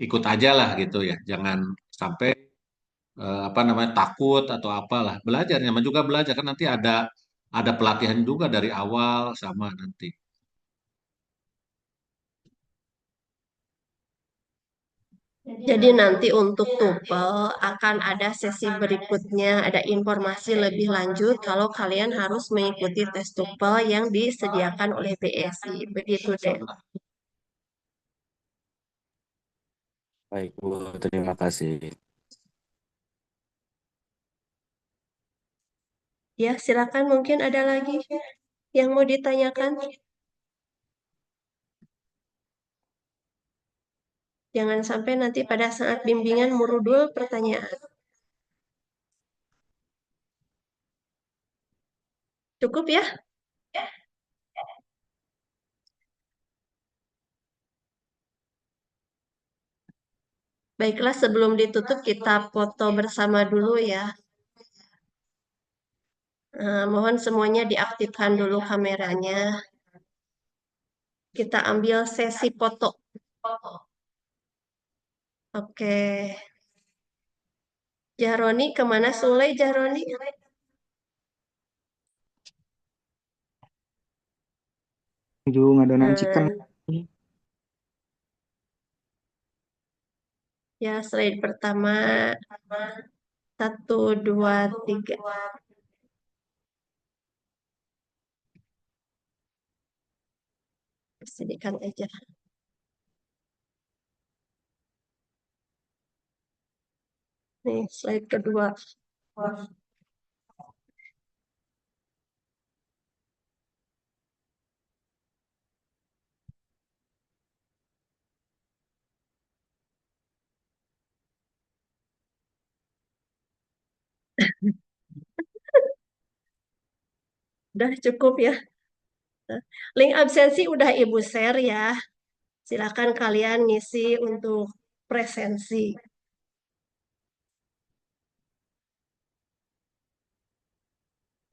ikut aja lah gitu ya. Jangan sampai apa namanya takut atau apalah belajar nyaman juga belajar kan nanti ada pelatihan juga dari awal sama nanti. Jadi nanti untuk TOEFL akan ada sesi berikutnya, ada informasi lebih lanjut kalau kalian harus mengikuti tes TOEFL yang disediakan oleh BSI. Begitu deh. Baik, Bu. Terima kasih. Ya, silakan mungkin ada lagi yang mau ditanyakan. Jangan sampai nanti pada saat bimbingan merudul pertanyaan. Cukup ya? Baiklah, sebelum ditutup kita foto bersama dulu ya. Mohon semuanya diaktifkan dulu kameranya. Kita ambil sesi foto. Oke. Jahroni kemana Sule Jahroni? Menuju ngadonan chicken. Ya, slide pertama. 1, 2, 3. Sedikan aja. Nih, slide kedua. Udah cukup ya. Link absensi udah Ibu share ya. Silakan kalian ngisi untuk presensi.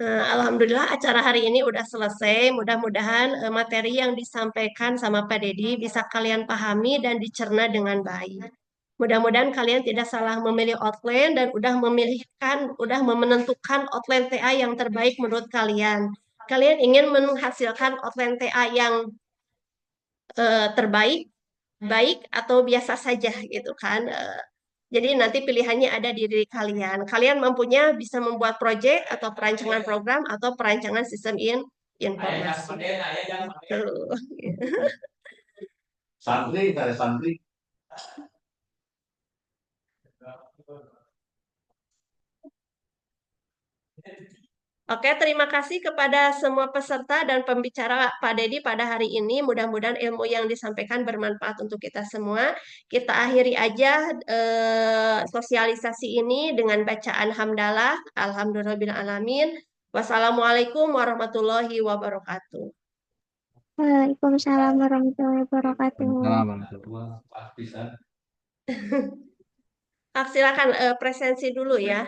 Alhamdulillah acara hari ini udah selesai. Mudah-mudahan materi yang disampaikan sama Pak Dedi bisa kalian pahami dan dicerna dengan baik. Mudah-mudahan kalian tidak salah memilih outline dan udah menentukan outline TA yang terbaik menurut kalian. Kalian ingin menghasilkan outline TA yang terbaik, baik atau biasa saja gitu kan. Jadi nanti pilihannya ada di diri kalian. Kalian mampunya bisa membuat proyek atau perancangan program atau perancangan sistem informasi. Tuh. Santri, ada santri. Oke, terima kasih kepada semua peserta dan pembicara Pak Dedi pada hari ini. Mudah-mudahan ilmu yang disampaikan bermanfaat untuk kita semua. Kita akhiri aja sosialisasi ini dengan bacaan hamdalah. Alhamdulillahirrahmanirrahim. Wassalamualaikum warahmatullahi wabarakatuh. Waalaikumsalam warahmatullahi wabarakatuh. Silakan presensi dulu ya.